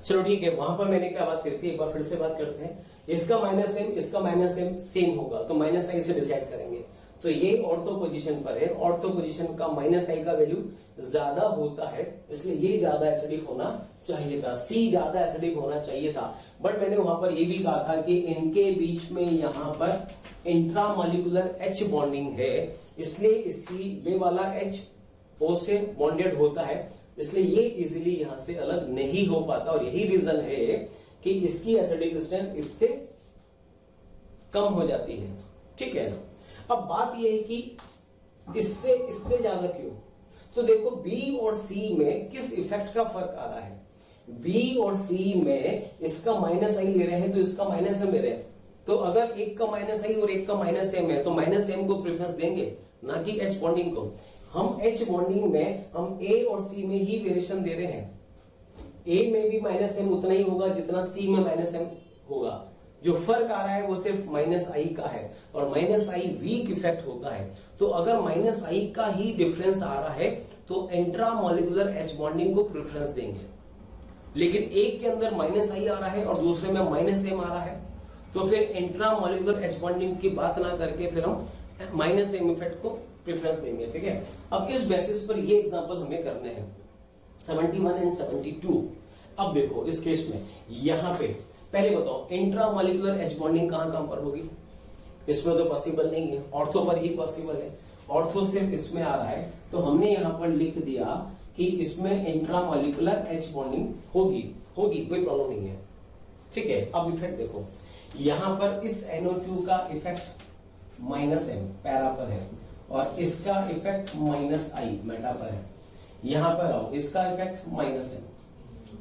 चलो ठीक है, वहां पर मैंने क्या बात करी थी, एक बार फिर से बात करते हैं। इसका माइनस एम, इसका माइनस एम सेम होगा, तो माइनस आई से डिसाइड करेंगे। तो ये ऑर्थो पोजीशन पर है, ऑर्थो पोजीशन का माइनस आई का वैल्यू ज्यादा होता है, इसलिए ये ज्यादा एसिडिक होना चाहिए था, सी ज्यादा एसिडिक होना चाहिए था। बट मैंने वहां पर ये भी कहा था कि इनके बीच में यहां पर इंट्रामॉलिक्यूलर एच बॉन्डिंग है, इसलिए इसकी ये वाला एच ओ से बॉन्डेड होता है, इसलिए ये इजीली यहां से अलग नहीं हो पाता। और यही रीजन है कि इसकी एसिडिक स्ट्रेंथ इससे कम हो जाती है, ठीक है ना। अब बात यह है कि इससे ज्यादा क्यों? तो देखो बी और सी में किस इफेक्ट का फर्क आ रहा है। बी और सी में इसका माइनस आई ले रहे हैं तो इसका माइनस एम ले रहे हैं, तो अगर एक का माइनस आई और एक का माइनस एम है तो माइनस एम को प्रेफरेंस देंगे, ना कि एच बॉन्डिंग को। हम एच बॉन्डिंग में हम ए और सी में ही वेरिएशन दे रहे हैं, ए में भी माइनस एम उतना ही होगा जितना सी में माइनस एम होगा। जो फर्क आ रहा है वो सिर्फ माइनस आई का है, और माइनस आई वीक इफेक्ट होता है। तो अगर माइनस आई का ही डिफरेंस आ रहा है तो इंट्रामॉलिक्यूलर एच बॉन्डिंग को प्रेफरेंस देंगे। लेकिन एक के अंदर माइनस आई आ रहा है और दूसरे में माइनस एम आ रहा है, तो फिर इंट्रामॉलिक्यूलर एच बॉन्डिंग की बात ना करके फिर हम माइनस एम इफेक्ट को प्रेफरेंस देंगे, ठीक है। अब इस बेसिस पर ये एग्जांपल हमें करने हैं 71 एंड 72। अब देखो इस केस में यहां पे पहले बताओ इंट्रामॉलिक्यूलर एच बॉन्डिंग कहां पर होगी? इसमें तो पॉसिबल नहीं है, ऑर्थो पर ही पॉसिबल है। ऑर्थो सिर्फ इसमें आ रहा है, तो हमने यहां पर लिख दिया कि इसमें इंट्रामॉलिक्यूलर एच बॉन्डिंग होगी, कोई प्रॉब्लम नहीं है, ठीक है। अब इफेक्ट देखो, यहां पर इस NO2 का इफेक्ट माइनस एम पैरा पर है, और इसका इफेक्ट माइनस आई मेटा पर है। यहां पर आओ, इसका इफेक्ट माइनस एम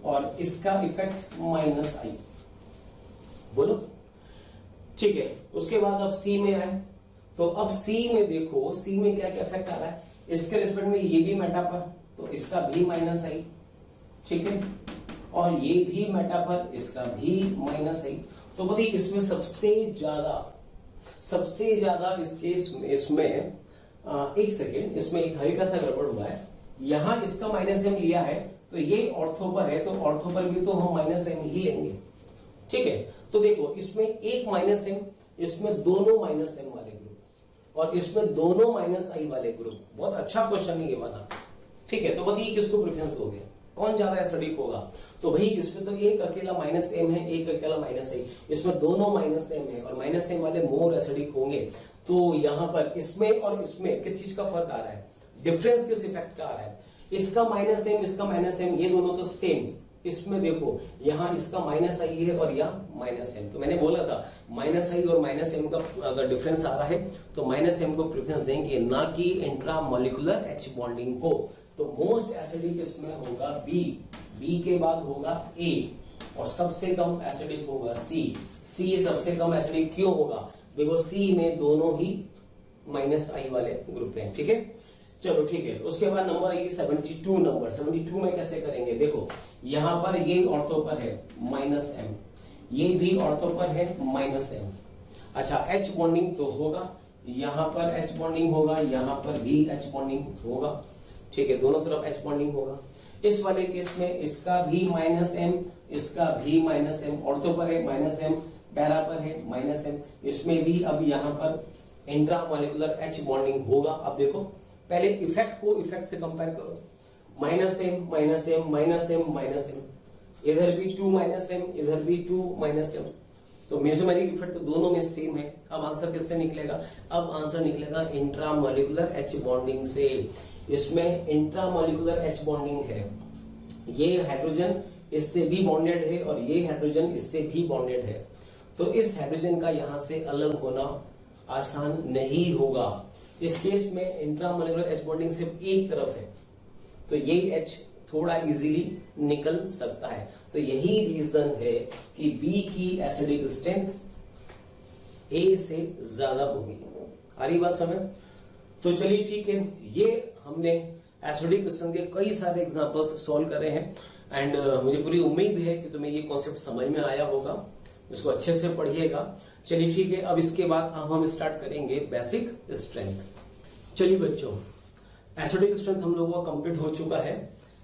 और इसका इफेक्ट माइनस आई, बोलो, ठीक है। उसके बाद अब सी में आए, तो अब सी में देखो, सी में क्या क्या इफेक्ट आ रहा है। इसके रिस्पेक्ट में ये भी मेटा पर, तो इसका भी माइनस आई, ठीक है, और ये भी मेटा पर, इसका भी माइनस आई। तो बताइए इसमें सबसे ज्यादा इस केस में इसमें एक सेकेंड, इसमें एक हल्का सा गड़बड़ हुआ है। यहां इसका माइनस एम लिया है तो ये ऑर्थो पर है, तो ऑर्थो पर भी तो हम माइनस एम ही लेंगे, ठीक है। तो देखो इसमें एक माइनस एम, इसमें दोनों माइनस एम वाले ग्रुप, और इसमें दोनों माइनस आई वाले ग्रुप। बहुत अच्छा क्वेश्चन है ये वाला, ठीक है। तो बताइए किसको प्रेफरेंस दोगे, कौन ज्यादा एसिडिक होगा? तो भाई इसमें तो एक अकेला माइनस एम है, एक अकेला माइनस आई, इसमें दोनों माइनस एम है, और माइनस एम वाले मोर एसिडिक होंगे। तो यहां पर इसमें और इसमें किस चीज का फर्क आ रहा है, डिफरेंस किस इफेक्ट का आ रहा है? इसका माइनस एम, इसका माइनस एम, ये दोनों तो सेम। इसमें देखो यहां इसका माइनस आई है और यहां माइनस एम, तो मैंने बोला था माइनस आई और माइनस एम का अगर डिफरेंस आ रहा है तो माइनस एम को प्रेफरेंस देंगे, ना कि इंट्रामॉलिक्यूलर एच बॉन्डिंग को। तो मोस्ट एसिडिक इसमें होगा बी के बाद होगा ए, और सबसे कम एसिडिक होगा सी सबसे कम एसिडिक क्यों होगा? देखो सी में दोनों ही माइनस आई वाले ग्रुप हैं, ठीक है। चलो ठीक है, उसके बाद नंबर आएगी 72 नंबर। 72 में कैसे करेंगे? देखो यहां पर ये ऑर्थो पर है माइनस एम, ये भी ऑर्थो पर है माइनस एम। अच्छा एच बॉन्डिंग तो होगा, यहां पर एच बॉन्डिंग होगा, यहां पर भी एच बॉन्डिंग होगा, ठीक है, दोनों तरफ एच बॉन्डिंग होगा। इस वाले केस में इसका भी माइनस एम, इसका भी माइनस एम, ऑर्थो पर है माइनस एम, पैरा पर है माइनस एम, इसमें भी अब यहां पर इंट्रामॉलिक्यूलर एच बॉन्डिंग होगा। अब देखो पहले इफेक्ट को इफेक्ट से कंपेयर करो, minus M minus M minus M minus M, इधर भी 2 माइनस एम, इधर भी 2 माइनस एम, तो मेसोमेरिक इफेक्ट तो दोनों में सेम है। अब आंसर किससे निकलेगा? अब आंसर निकलेगा इंट्रामॉलिक्यूलर एच बॉन्डिंग से। इसमें इंट्रामॉलिक्यूलर एच बॉन्डिंग है, ये हाइड्रोजन इससे भी बॉन्डेड है और ये हाइड्रोजन इससे भी बॉन्डेड है, तो इस हाइड्रोजन का यहां से अलग होना आसान नहीं होगा। इस केस में इंट्रामॉलिक्यूलर एच बॉन्डिंग सिर्फ एक तरफ है, तो ये एच थोड़ा इजीली निकल सकता है। तो यही रीजन है कि बी की एसिडिक स्ट्रेंथ ए से ज्यादा होगी। आ रही बात समझ? तो चलिए ठीक है, ये हमने एसिडिक क्वेश्चन के कई सारे एग्जांपल्स सॉल्व करे हैं, एंड मुझे पूरी उम्मीद है कि तुम्हें ये कॉन्सेप्ट समझ में आया होगा, इसको अच्छे से पढ़िएगा। चलिए ठीक है, अब इसके बाद हम स्टार्ट करेंगे बेसिक स्ट्रेंथ। चलिए बच्चों, एसिडिक स्ट्रेंथ हम लोगों का कंप्लीट हो चुका है,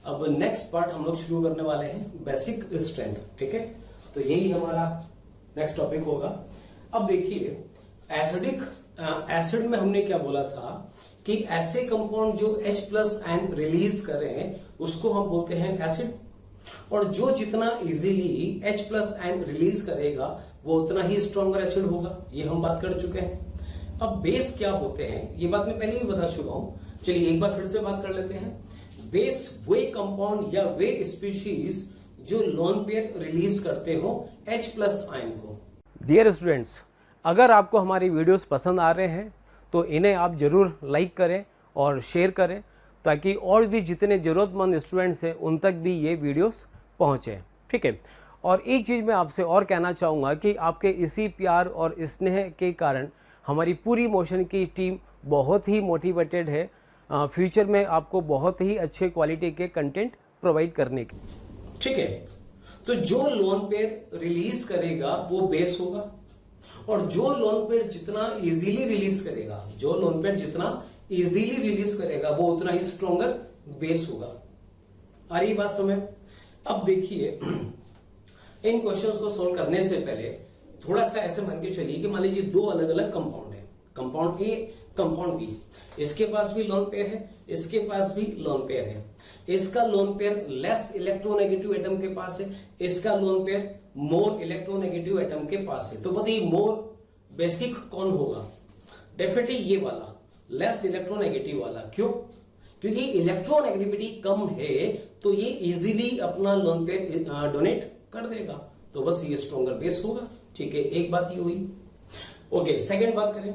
अब नेक्स्ट पार्ट हम लोग शुरू करने वाले हैं बेसिक स्ट्रेंथ, ठीक है। तो यही हमारा नेक्स्ट टॉपिक होगा। अब देखिए एसिड में हमने क्या बोला था कि ऐसे कंपाउंड जो H प्लस आयन रिलीज कर रहे हैं उसको हम बोलते हैं एसिड, और जो जितना easily H plus ion release करेगा वो उतना ही स्ट्रॉन्गर एसिड होगा, ये हम बात कर चुके हैं। अब बेस क्या होते हैं ये बात मैं पहले ही बता चुका हूं, चलिए एक बार फिर से बात कर लेते हैं। बेस वे कंपाउंड या वे स्पीशीज जो लोन पेयर रिलीज करते हो H प्लस आयन को। डियर स्टूडेंट्स, अगर आपको हमारी वीडियोस पसंद आ रहे हैं तो इन्हें आप ज़रूर लाइक करें और शेयर करें, ताकि और भी जितने ज़रूरतमंद स्टूडेंट्स हैं उन तक भी ये वीडियोस पहुँचें, ठीक है। और एक चीज़ मैं आपसे और कहना चाहूँगा कि आपके इसी प्यार और स्नेह के कारण हमारी पूरी मोशन की टीम बहुत ही मोटिवेटेड है फ्यूचर में आपको बहुत ही अच्छे क्वालिटी के कंटेंट प्रोवाइड करने की, ठीक है। तो जो लोन पेयर रिलीज करेगा वो बेस होगा, और जो लोन पेयर जितना इजीली रिलीज करेगा, जो लोन पेयर जितना इजीली रिलीज करेगा वो उतना ही स्ट्रॉन्गर बेस होगा। आ रही बात समझ? अब देखिए इन क्वेश्चंस को सोल्व करने से पहले थोड़ा सा ऐसे मान के चलिए कि मान लीजिए दो अलग अलग कंपाउंड है, कंपाउंड ए कंपाउंड बी, इसके पास भी लोन पेयर है, इसके पास भी लोन पेयर है। इसका lone pair less electronegative atom के पास है, इसका lone pair more electronegative atom के पास है। तो बताइए मोर बेसिक कौन होगा? डेफिनेटली ये वाला लेस इलेक्ट्रोनेगेटिव वाला। क्यों? क्योंकि इलेक्ट्रोनेगेटिविटी कम है तो ये इजीली अपना लोन पेयर डोनेट कर देगा, तो बस ये स्ट्रॉन्गर बेस होगा, ठीक है। एक बात ये हुई। ओके, सेकेंड बात करें,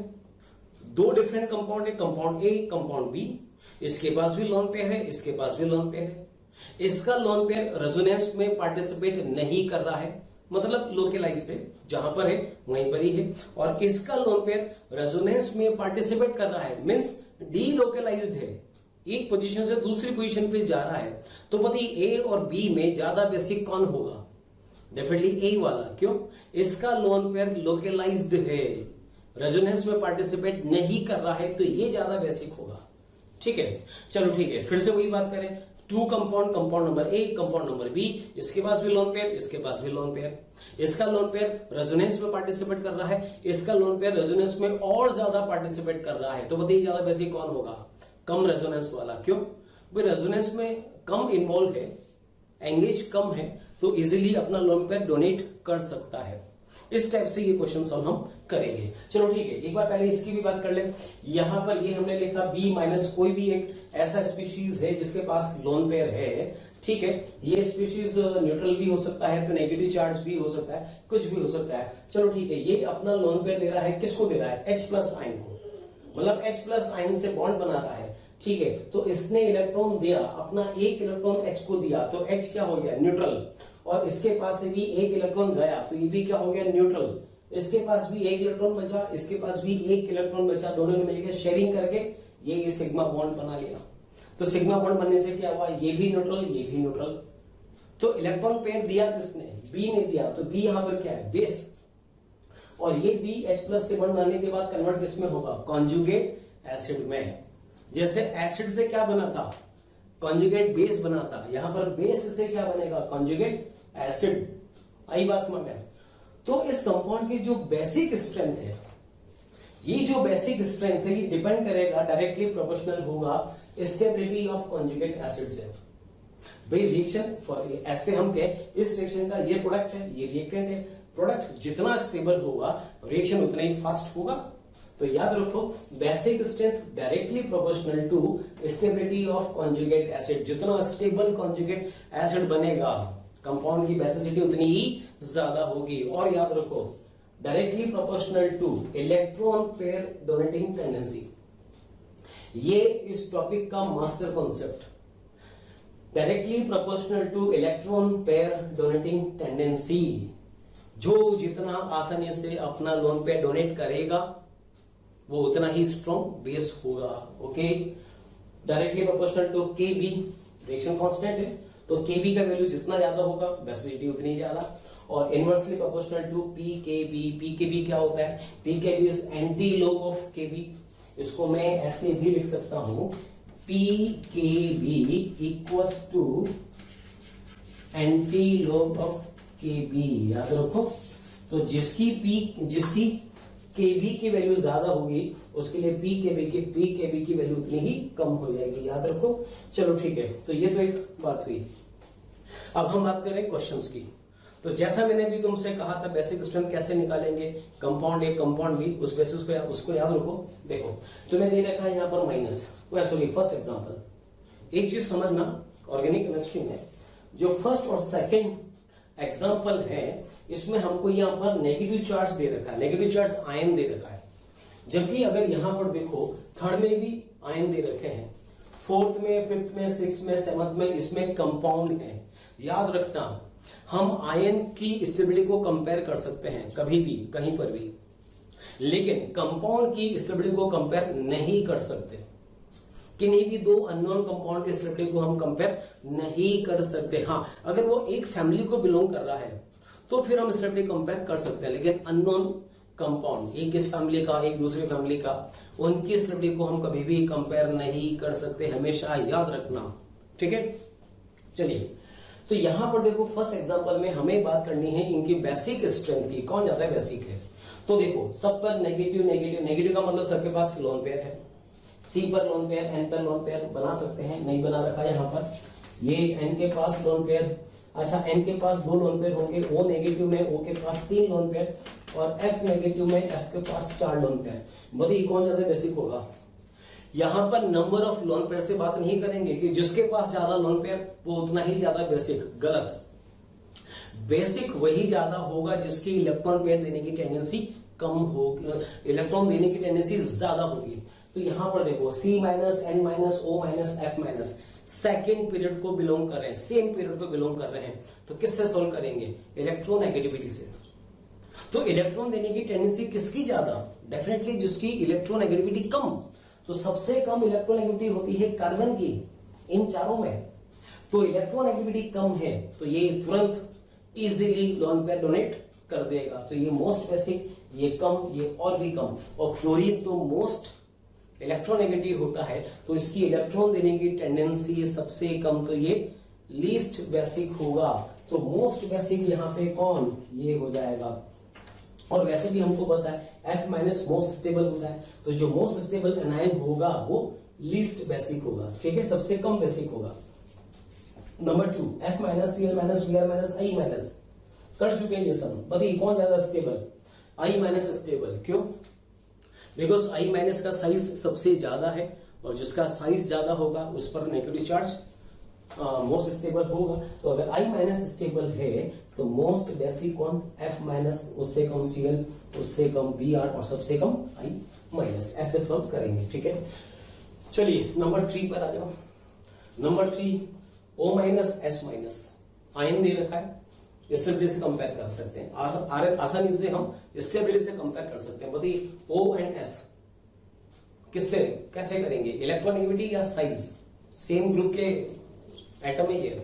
दो डिफरेंट कंपाउंड है, कंपाउंड ए कंपाउंड बी, इसके पास भी लोन पेयर है, इसके पास भी लोन पेयर है। इसका लोन पेयर रेजोनेंस में पार्टिसिपेट नहीं कर रहा है, मतलब लोकलाइज्ड है, जहां पर है वहीं पर ही है। और इसका लोन पेयर रेजोनेंस में पार्टिसिपेट कर रहा है, मींस डी लोकलाइज्ड है, एक पोजीशन से दूसरी पोजीशन पे जा रहा है। तो बताइए ए और बी में ज्यादा बेसिक कौन होगा? डेफिनेटली ए वाला। क्यों? इसका लोन पेयर लोकलाइज्ड है, रेजोनेंस में पार्टिसिपेट नहीं कर रहा है, तो ये ज्यादा बेसिक होगा, ठीक है। चलो ठीक है, फिर से वही बात करें, two compound, compound number A compound number B, इसके पास भी लोन पेयर, इसके पास भी लोन पेयर। इसका लोन पेयर रेजोनेंस में पार्टिसिपेट कर रहा है, इसका लोन पेयर रेजोनेंस में और ज्यादा पार्टिसिपेट कर रहा है। तो बताइए ज्यादा बेसिक कौन होगा? कम रेजोनेंस वाला। क्यों? भाई रेजोनेंस में कम इन्वॉल्व है, एंगेज कम है, तो इजीली अपना लोन पेयर डोनेट कर सकता है। इस टाइप से ये क्वेश्चन सॉल्व हम करेंगे। चलो ठीक है, एक बार पहले इसकी भी बात कर ले। यहां पर ये हमने लिखा बी माइनस कोई भी एक ऐसा स्पीशीज है जिसके पास लोन पेयर है, ठीक है। ये स्पीशीज न्यूट्रल भी हो सकता है, तो नेगेटिव चार्ज भी हो सकता है, कुछ भी हो सकता है। चलो ठीक है, ये अपना लोन पेयर दे रहा है, किसको दे रहा है? H प्लस आयन को, मतलब H प्लस आयन से बॉन्ड बना रहा है, ठीक है। तो इसने इलेक्ट्रॉन दिया, अपना एक इलेक्ट्रॉन H को दिया, तो H क्या हो गया? न्यूट्रल। और इसके पास से भी एक इलेक्ट्रॉन गया, तो ये भी क्या हो गया? न्यूट्रल। इसके पास भी एक इलेक्ट्रॉन बचा, इसके पास भी एक इलेक्ट्रॉन बचा, दोनों ने मिलकर शेयरिंग करके ये सिग्मा बॉन्ड बना लिया। तो सिग्मा बॉन्ड बनने से क्या हुआ? ये भी न्यूट्रल, ये भी न्यूट्रल। तो इलेक्ट्रॉन पेयर दिया किसने? बी ने दिया, तो बी यहां पर क्या है? बेस। और ये बी H प्लस से बॉन्ड बनाने के बाद कन्वर्ट किसमें होगा? कॉन्जुगेट एसिड में। जैसे एसिड से क्या बना था? कॉन्जुगेट बेस बना था, यहां पर बेस से क्या बनेगा? Conjugate acid. आई बात समझ में? तो इस कंपाउंड की जो बेसिक स्ट्रेंथ है, ये जो बेसिक स्ट्रेंथ है, ये डिपेंड करेगा, डायरेक्टली प्रोपोर्शनल होगा स्टेबिलिटी ऑफ कॉन्जुगेट एसिड से। भाई रिएक्शन ऐसे हम कहें, इस रिएक्शन का ये प्रोडक्ट है, ये रिएक्टेंट है, प्रोडक्ट जितना स्टेबल होगा रिएक्शन उतना ही फास्ट होगा। तो याद रखो, basic strength directly proportional to stability of conjugate acid. जितना स्टेबल कॉन्जुगेट एसिड बनेगा, कंपाउंड की बेसिसिटी उतनी ही ज्यादा होगी। और याद रखो, directly proportional to electron pair donating tendency, ये इस टॉपिक का master concept. Directly proportional to electron pair donating tendency, जो जितना आसानी से अपना लोन पेयर डोनेट करेगा वो उतना ही स्ट्रॉन्ग बेस होगा। ओके, डायरेक्टली प्रोपोर्शनल टू के बी, रिएक्शन कांस्टेंट है, तो के बी का वैल्यू जितना ज्यादा होगा बेसिसिटी उतनी ज्यादा। और inversely proportional to P K B, P K B क्या होता है? P K B is anti log of K B. इसको मैं ऐसे भी लिख सकता हूं, PKB equals to anti log of KB। याद रखो, तो जिसकी KB की वैल्यू ज्यादा होगी उसके लिए PKB की वैल्यू उतनी ही कम हो जाएगी। याद रखो। चलो ठीक है, तो ये तो एक बात हुई। अब हम बात करें क्वेश्चंस की। तो जैसा मैंने अभी तुमसे कहा था बेसिक स्ट्रेंथ कैसे निकालेंगे, कंपाउंड ए कंपाउंड बी, उस बेसिस को उसको याद रखो। देखो तुम्हें दे रखा है यहाँ पर माइनस, सॉरी फर्स्ट एग्जांपल। एक चीज समझना, ऑर्गेनिक केमिस्ट्री में जो फर्स्ट और सेकंड एग्जांपल है इसमें हमको यहाँ पर नेगेटिव चार्ज दे रखा है, नेगेटिव चार्ज आयन दे रखा है। जबकि अगर यहाँ पर देखो थर्ड में भी आयन दे रखे हैं, फोर्थ में, फिफ्थ में, सिक्स में, सेवंथ में इसमें कंपाउंड है। याद रखना, हम आयन की स्टेबिलिटी को कंपेयर कर सकते हैं कभी भी कहीं पर भी, लेकिन कंपाउंड की स्टेबिलिटी को कंपेयर नहीं कर सकते। किन्हीं भी दो अननोन कंपाउंड की स्टेबिलिटी को हम कंपेयर नहीं कर सकते। हाँ, अगर वो एक फैमिली को बिलोंग कर रहा है तो फिर हम स्टेबिलिटी कंपेयर कर सकते हैं, लेकिन अननोन कंपाउंड, एक इस फैमिली का एक दूसरी फैमिली का, उनकी स्टेबिलिटी को हम कभी भी कंपेयर नहीं कर सकते, हमेशा याद रखना। ठीक है, चलिए तो यहां पर देखो फर्स्ट एग्जांपल में हमें बात करनी है इनकी बेसिक स्ट्रेंथ की। कौन ज्यादा बेसिक है? तो देखो सब पर नेगेटिव नेगेटिव नेगेटिव का मतलब सबके पास लोन पेयर है। सी पर लोन पेयर, एन पर लोन पेयर बना सकते हैं, नहीं बना रखा है यहाँ पर। ये एन के पास लोन पेयर, अच्छा एन के पास 2 लोन पेयर होंगे, ओ नेगेटिव में ओ के पास 3 लोन पेयर, और एफ नेगेटिव में एफ के पास 4 लोन पेयर। बताइए कौन ज्यादा बेसिक होगा? यहां पर नंबर ऑफ लोन पेयर से बात नहीं करेंगे कि जिसके पास ज्यादा लोन पेयर वो उतना ही ज्यादा बेसिक। गलत। बेसिक वही ज्यादा होगा जिसकी इलेक्ट्रॉन पेयर देने की टेंडेंसी कम होगी, इलेक्ट्रॉन देने की टेंडेंसी ज्यादा होगी। तो यहां पर देखो C minus, N minus, O minus, F minus second period को बिलोंग कर रहे हैं, सेम पीरियड को बिलोंग कर रहे हैं। तो किससे सोल्व करेंगे? इलेक्ट्रोनेगेटिविटी से। तो इलेक्ट्रॉन देने की टेंडेंसी किसकी ज्यादा? डेफिनेटली जिसकी इलेक्ट्रोनेगेटिविटी कम। तो सबसे कम इलेक्ट्रोनेगेटिविटी होती है कार्बन की इन चारों में। तो इलेक्ट्रोनेगेटिविटी कम है तो ये तुरंत इजीली लोन पेयर डोनेट कर देगा। तो ये मोस्ट बेसिक, ये कम, ये और भी कम। और फ्लोरीन तो मोस्ट इलेक्ट्रोनेगेटिव होता है तो इसकी इलेक्ट्रॉन देने की टेंडेंसी सबसे कम, तो ये लीस्ट बेसिक होगा। तो मोस्ट बेसिक यहाँ पे कौन? ये हो जाएगा। और वैसे भी हमको पता है F माइनस मोस्ट स्टेबल होता है, तो जो मोस्ट स्टेबल एनायन होगा वो लीस्ट बेसिक होगा। ठीक है, सबसे कम बेसिक होगा। Number 2 F minus, Cl minus, Br minus, I minus कर चुके हैं ये सब। बताइए कौन ज्यादा स्टेबल? I minus stable. क्यों? बिकॉज I माइनस का साइज सबसे ज्यादा है और जिसका साइज ज्यादा होगा उस पर नेगेटिव चार्ज मोस्ट स्टेबल होगा। तो अगर I माइनस स्टेबल है तो मोस्ट बेसिक कौन? F माइनस, उससे कम Cl, उससे कम Br और सबसे कम I माइनस। ऐसे सॉल्व करेंगे। ठीक है, चलिए नंबर 3 पर आ जाओ। Number 3 O minus, S minus ion दे रखा है, स्टेबिलिटी से कंपेयर कर सकते हैं, आसानी से हम स्टेबिलिटी से कंपेयर कर सकते हैं। बताइए O एंड S किससे कैसे करेंगे? इलेक्ट्रोनेगेटिविटी या साइज? सेम ग्रुप के एटम है ये,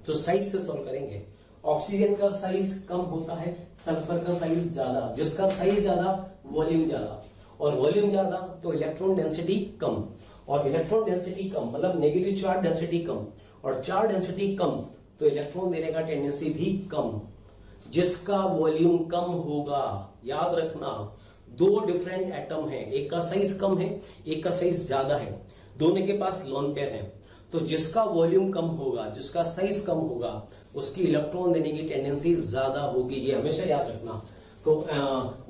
तो साइज से सॉल्व करेंगे। ऑक्सीजन का साइज कम होता है, सल्फर का साइज ज्यादा। जिसका साइज ज्यादा वॉल्यूम ज्यादा, और वॉल्यूम ज्यादा तो इलेक्ट्रॉन डेंसिटी कम, और इलेक्ट्रॉन डेंसिटी कम मतलब नेगेटिव चार्ज डेंसिटी कम, और चार्ज डेंसिटी कम तो इलेक्ट्रॉन देने का टेंडेंसी भी कम। जिसका वॉल्यूम कम होगा, याद रखना, 2 डिफरेंट एटम है, एक का साइज कम है, एक का साइज ज्यादा है, दोनों के पास लोन पेयर है। तो जिसका वॉल्यूम कम होगा, जिसका साइज कम होगा, उसकी इलेक्ट्रॉन देने की टेंडेंसी ज्यादा होगी। ये हमेशा याद रखना। तो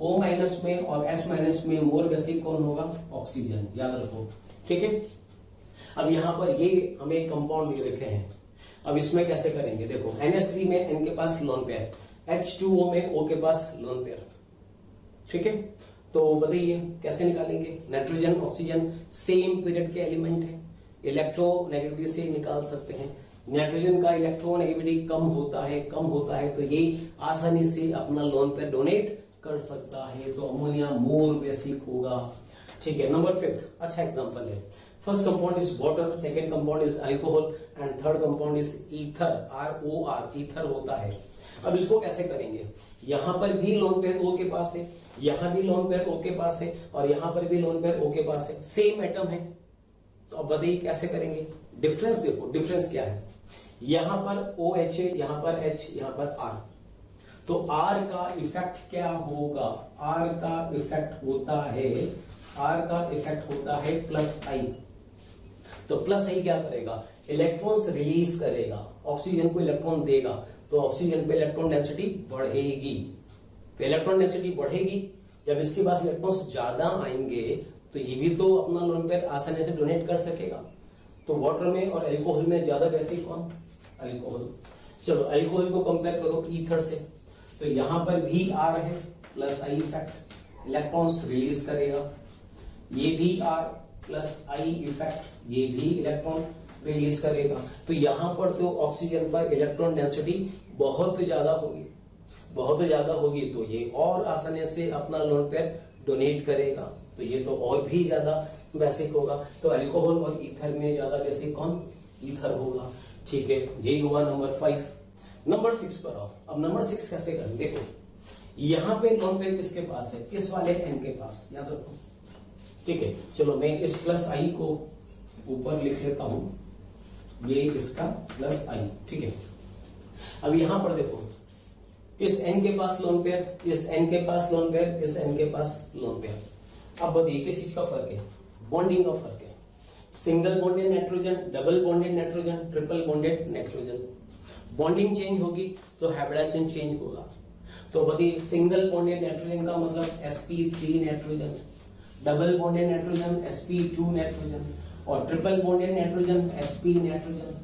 O माइनस में और S माइनस में मोर बेसिक कौन होगा? ऑक्सीजन। याद रखो। ठीक है, अब यहां पर ये हमें कंपाउंड दे रखे हैं। अब इसमें कैसे करेंगे? देखो NH3 में N के पास लोन पेयर, H2O में O के पास लोन पेयर। ठीक है, तो बताइए कैसे निकालेंगे? नाइट्रोजन ऑक्सीजन सेम पीरियड के एलिमेंट है, इलेक्ट्रोनेगेटिविटी से निकाल सकते हैं। नाइट्रोजन का इलेक्ट्रोनेगेटिविटी कम होता है तो ये आसानी से अपना लोन पेयर डोनेट कर सकता है। तो अमोनिया मोर बेसिक होगा। ठीक है, नंबर 5 अच्छा एग्जांपल है। First compound is water, second compound is alcohol and third compound is ether, ROR, ether होता है। अब इसको कैसे करेंगे? यहां पर भी लोन पेयर O के पास है, यहां भी लोन पेयर O के पास है, और यहां पर भी लोन पेयर O के पास है। सेम एटम है, तो अब बताइए कैसे करेंगे। डिफरेंस देखो, डिफरेंस क्या है, यहां पर OH है, यहां पर H, यहां पर R। तो R का इफेक्ट क्या होगा, R का इफेक्ट होता है प्लस I। तो प्लस आई क्या करेगा, इलेक्ट्रॉन्स रिलीज करेगा, ऑक्सीजन को इलेक्ट्रॉन देगा, तो ऑक्सीजन पे इलेक्ट्रॉन डेंसिटी बढ़ेगी। तो इलेक्ट्रॉन डेंसिटी बढ़ेगी, जब इसके पास इलेक्ट्रॉन्स ज्यादा आएंगे तो ये भी तो अपना लोन पेयर आसानी से डोनेट कर सकेगा। तो वाटर में और अल्कोहल में ज्यादा बेसिक कौन, अल्कोहल। चलो अल्कोहल को कंपेयर करो ईथर से, तो यहां पर भी R है plus I effect, electrons release करेगा, ये भी R प्लस I इफेक्ट, ये भी इलेक्ट्रॉन रिलीज करेगा। तो यहां पर तो ऑक्सीजन पर इलेक्ट्रॉन डेंसिटी बहुत ज्यादा होगी, तो ये और आसानी से अपना लोन पेयर डोनेट करेगा, तो ये तो और भी ज्यादा बेसिक होगा। तो अल्कोहल और ईथर में ज्यादा बेसिक कौन, ईथर होगा। ठीक है, यही हुआ नंबर 5। नंबर 6 पर आओ। अब नंबर 6 कैसे करें, देखो यहां पे लोन पेयर किसके पास है, इस वाले N के पास, याद रखो। ठीक है, चलो मैं इस प्लस I को ऊपर लिख लेता हूं, ये इसका प्लस I। ठीक है, अब यहां पर देखो इस N के पास लोन पेयर, इस N के पास लोन पेयर, इस N के पास लोन पेयर। अब बताइए किस चीज का फर्क है, बॉन्डिंग का फर्क है। Single bonded nitrogen, double bonded nitrogen, triple bonded nitrogen, bonding change होगी तो हाइब्रिडाइजेशन चेंज होगा। तो बताइए सिंगल बॉन्डेड नाइट्रोजन का मतलब sp3 nitrogen, double bonded nitrogen sp2 nitrogen, और triple bonded nitrogen sp nitrogen.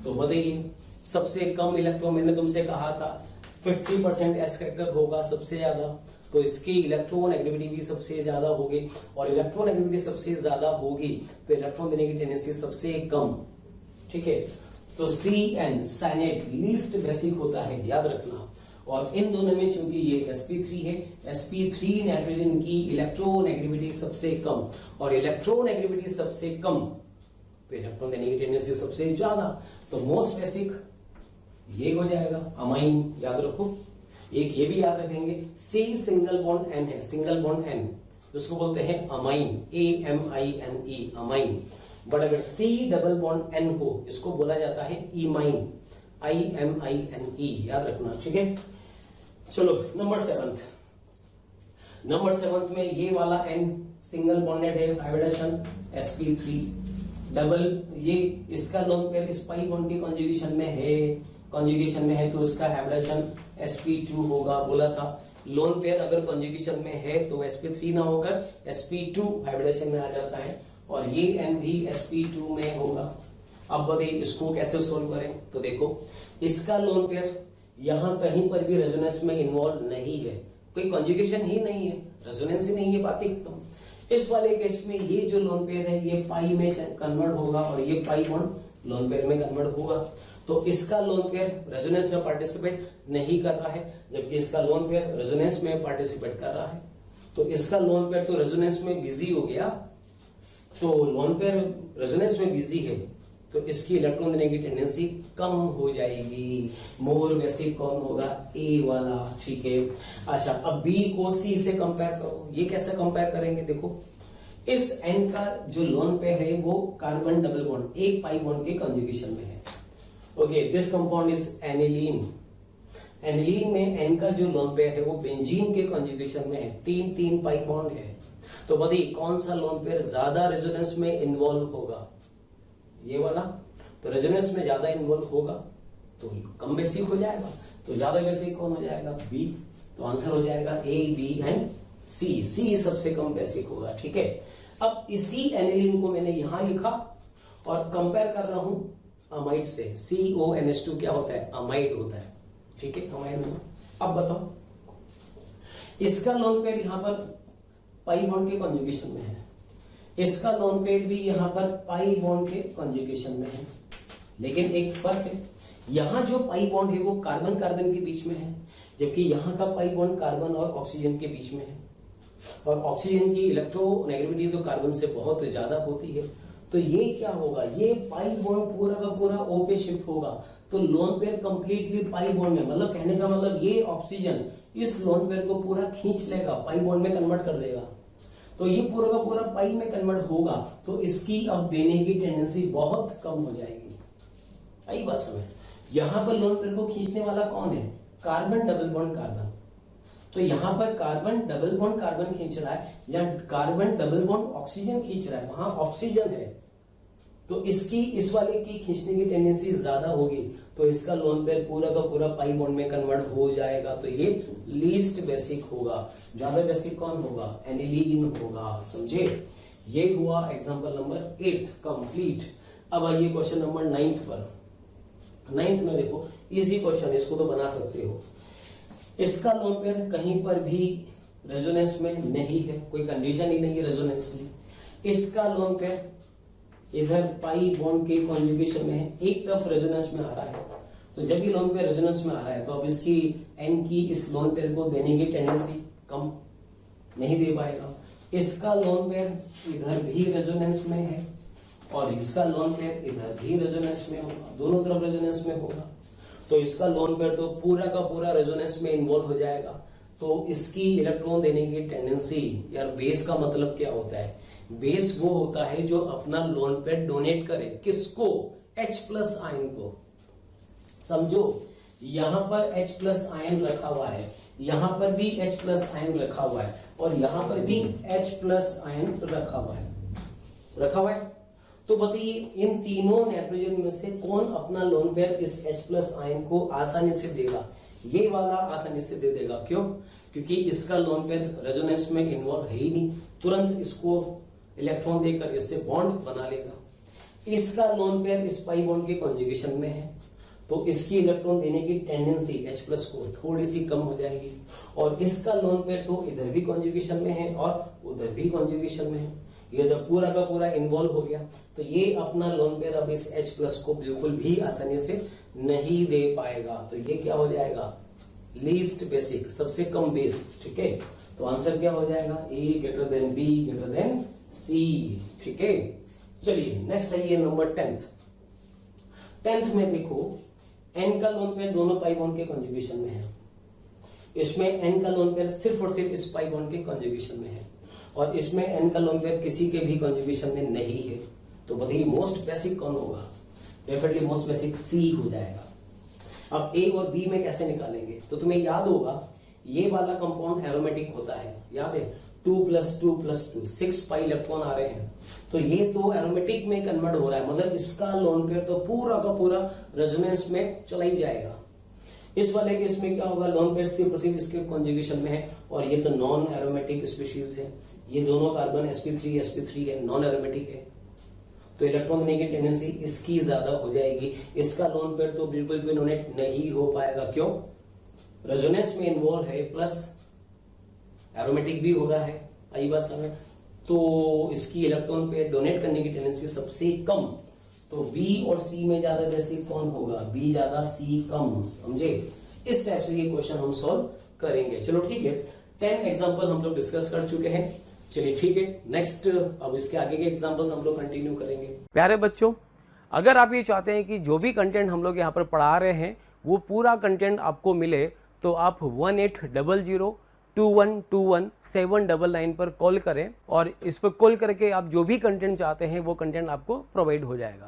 तो बताइए सबसे कम इलेक्ट्रॉन, मैंने तुमसे कहा था 50% एस फैक्टर होगा सबसे ज्यादा, तो इसकी इलेक्ट्रॉन एक्टिविटी भी सबसे ज्यादा होगी, और इलेक्ट्रॉन एक्टिविटी सबसे ज्यादा होगी तो इलेक्ट्रॉन देने की टेंडेंसी सबसे कम। ठीक है, तो CN साइनेट लीस्ट बेसिक होता है, याद रखना। और इन दोनों में चूंकि ये sp3 है, sp3 नाइट्रोजन की इलेक्ट्रॉन एक्टिविटी सबसे कम, और इलेक्ट्रॉन एक्टिविटी सबसे कम तो इलेक्ट्रॉन देने की टेंडेंसी सबसे ज्यादा, तो मोस्ट बेसिक ये हो जाएगा अमाइन, याद रखो। एक ये भी याद रखेंगे, C सिंगल बॉन्ड N है, सिंगल बॉन्ड N उसको बोलते हैं अमाइन, AMINE अमाइन। बट अगर C डबल बॉन्ड N हो इसको बोला जाता है इमाइन, IMINE, याद रखना। ठीक है, चलो नंबर 7 में ये वाला N सिंगल बॉन्डेड है, हाइब्रिडेशन sp3, डबल ये इसका लोन पेयर इस पाई बॉन्ड के कॉन्जुगेशन में है तो इसका हाइब्रिडेशन sp2 होगा। बोला था लोन पेयर अगर कॉन्जुगेशन में है तो sp3 ना होकर sp2 हाइब्रिडेशन में आ जाता है, और ये N भी sp2 में होगा। अब बताइए इसको कैसे सोल्व करें, तो देखो इसका लोन पेयर यहां कहीं पर भी रेजोनेंस में इन्वॉल्व नहीं है, कोई कॉन्जुगेशन ही नहीं है, रेजोनेंस ही नहीं है, बात ही खत्म। इस वाले केस में ये जो लोन पेयर है ये पाई में कन्वर्ट होगा और ये पाई बॉन्ड लोन पेयर में कन्वर्ट होगा। तो इसका लोन पेयर रेजोनेंस में पार्टिसिपेट नहीं कर रहा है, जबकि इसका लोन पेयर रेजोनेंस में पार्टिसिपेट कर रहा है। तो इसका लोन पेयर तो रेजोनेंस में बिजी हो गया, तो लोन पेयर रेजोनेंस में बिजी है तो इसकी इलेक्ट्रॉन देने की टेंडेंसी कम हो जाएगी। मोर बेसिक कौन होगा, ए वाला। ठीक है, अच्छा अब बी को सी से कंपेयर करो। ये कैसे कंपेयर करेंगे, देखो इस एन का जो लोन पेयर है वो कार्बन डबल बॉन्ड एक पाई बॉन्ड के कॉन्जुगेशन में है। Okay, this compound is aniline. Aniline में एन का जो लोन पेयर है वो बेंजीन के कॉन्जुगेशन में है, 3 पाई बॉन्ड है। तो बताइए कौन सा लोन पेयर ज्यादा रेजोनेंस में इन्वॉल्व होगा, ये वाला। तो रेजोनेंस में ज्यादा इन्वॉल्व होगा तो कम बेसिक हो जाएगा, तो ज्यादा बेसिक कौन हो जाएगा, बी। तो आंसर हो जाएगा ए, बी एंड सी। सी सबसे कम बेसिक होगा। ठीक है, अब इसी एनिलीन को मैंने यहां लिखा और कंपेयर कर रहा हूं अमाइड से। CONH2 क्या होता है, अमाइड होता है। ठीक है, अमाइड होगा। अब बताओ इसका लोन पेयर यहां पर पाई बॉन्ड के कॉन्जुगेशन में है, इसका लोन पेयर भी यहां पर पाई बॉन्ड के कॉन्जुगेशन में है, लेकिन एक फर्क है, यहां जो पाई बॉन्ड है वो कार्बन कार्बन के बीच में है, जबकि यहां का पाई बॉन्ड कार्बन और ऑक्सीजन के बीच में है। और ऑक्सीजन की इलेक्ट्रोनेगेटिविटी तो कार्बन से बहुत ज्यादा होती है। तो ये क्या होगा, ये पाई बॉन्ड पूरा का पूरा O पे शिफ्ट होगा, तो lone pair completely pi bond में, मतलब कहने का मतलब ये ऑक्सीजन इस लोन पेयर को पूरा खींच लेगा, पाई बॉन्ड में कन्वर्ट कर देगा। तो ये पूरा का पूरा पाई में कन्वर्ट होगा, तो इसकी अब देने की टेंडेंसी बहुत कम हो जाएगी। आई बात समझ। यहां पर लोन पेयर को खींचने वाला कौन है? Carbon double bond carbon. तो यहां पर कार्बन डबल बॉन्ड कार्बन खींच रहा है या कार्बन डबल बॉन्ड ऑक्सीजन खींच रहा है, वहां ऑक्सीजन है, तो इसकी इस वाले की खींचने की टेंडेंसी ज्यादा होगी, तो इसका लोन पेयर पूरा का पूरा पाई बॉन्ड में कन्वर्ट हो जाएगा। तो ये लीस्ट बेसिक होगा। ज्यादा बेसिक कौन होगा? एनिलीन होगा। समझे? ये हुआ एग्जांपल नंबर 8 कंप्लीट। अब आइए क्वेश्चन नंबर 9 पर। 9 में देखो, इजी क्वेश्चन, इसको तो बना सकते हो। इसका लोन पेयर कहीं पर भी रेजोनेंस में नहीं है, कोई कंडीशन ही नहीं है रेजोनेंस की। इसका लोन पेयर इधर पाई बॉन्ड के कॉन्जुगेशन में है, एक तरफ रेजोनेंस में आ रहा है, तो जब भी लोन पेयर रेजोनेंस में आ रहा है तो अब इसकी एन की इस लोन पेयर को देने की टेंडेंसी कम नहीं दे पाएगा। इसका लोन पेयर इधर भी रेजोनेंस में है और इसका लोन पेयर इधर भी रेजोनेंस में होगा, दोनों तरफ रेजोनेंस में होगा, तो इसका लोन पेयर तो पूरा का पूरा रेजोनेंस में इन्वॉल्व हो जाएगा। तो इसकी इलेक्ट्रॉन देने की टेंडेंसी, यार बेस का मतलब क्या होता है? बेस वो होता है जो अपना लोन पेयर डोनेट करे, किसको? H+ आयन को। समझो, यहां पर H+ आयन रखा हुआ है, यहां पर भी H+ आयन रखा हुआ है और यहां पर भी H+ आयन रखा हुआ है। तो बताइए इन तीनों नाइट्रोजन में से कौन अपना लोन पेयर इस H+ आयन को आसानी से देगा? ये वाला आसानी से दे देगा। क्यों? क्योंकि इसका लोन पेयर रेजोनेंस में इन्वॉल्व है ही नहीं, तुरंत इसको इलेक्ट्रॉन देकर इससे बॉन्ड बना लेगा। इसका लोन पेयर इस पाई बॉन्ड के कॉन्जुगेशन में है, तो इसकी इलेक्ट्रॉन देने की टेंडेंसी H+ को थोड़ी सी कम हो जाएगी। और इसका लोन पेयर तो इधर भी कॉन्जुगेशन में है और उधर भी कॉन्जुगेशन में है, ये तो पूरा का पूरा इन्वॉल्व हो गया। तो ये अपना लोन पेयर अब इस H+ को बिल्कुल भी आसानी से नहीं दे पाएगा। तो ये क्या हो जाएगा? लीस्ट बेसिक, सबसे कम बेस। ठीक है, तो आंसर क्या हो जाएगा? A > B > C। ठीक है, चलिए नेक्स्ट है ये नंबर 10th में देखो, N का लोन पेयर दोनों पाई बॉन्ड के कॉन्जुगेशन में है। इसमें N का लोन पेयर सिर्फ और सिर्फ इस पाई बॉन्ड के कॉन्जुगेशन में है और इसमें N का लोन पेयर किसी के भी कॉन्जुगेशन में नहीं है। तो बताइए मोस्ट बेसिक कौन होगा? डेफिनेटली मोस्ट बेसिक C हो जाएगा। अब A और B में कैसे निकालेंगे? तो तुम्हें याद होगा ये वाला कंपाउंड एरोमेटिक होता है, याद है? 2+2+2 6 पाई इलेक्ट्रॉन आ रहे हैं, तो ये तो एरोमेटिक में कन्वर्ट हो रहा है, मतलब इसका लोन पेयर तो पूरा का पूरा रेजोनेंस में चला ही जाएगा। इस वाले केस में क्या होगा? लोन पेयर सिर्फ इसके कॉन्जुगेशन में है और ये तो नॉन एरोमेटिक स्पीशीज है, ये दोनों कार्बन sp3 है, नॉन एरोमेटिक है, तो इलेक्ट्रॉन देने की टेंडेंसी इसकी ज्यादा हो जाएगी। इसका लोन पेयर तो बिल्कुल भी डोनेट नहीं हो पाएगा। क्यों? रेजोनेंस में इन्वॉल्व है प्लस एरोमेटिक भी हो रहा है। आई बात समझ? तो इसकी इलेक्ट्रॉन पेयर डोनेट करने की टेंडेंसी सबसे कम, तो B और C में ज्यादा बेसिक कौन होगा? B ज्यादा C कम। समझे? इस टाइप से ये क्वेश्चन हम सॉल्व करेंगे। चलो ठीक है, 10 एग्जांपल हम लोग डिस्कस कर चुके हैं। चलिए ठीक है, नेक्स्ट अब इसके आगे के एग्जांपल्स हम लोग कंटिन्यू करेंगे। प्यारे बच्चों, अगर आप ये चाहते हैं कि जो भी कंटेंट हम लोग यहाँ पर पढ़ा रहे हैं वो पूरा कंटेंट आपको मिले, तो आप 18002121 पर कॉल करें और इस पर कॉल करके आप जो भी कंटेंट चाहते हैं वो कंटेंट आपको प्रोवाइड हो जाएगा।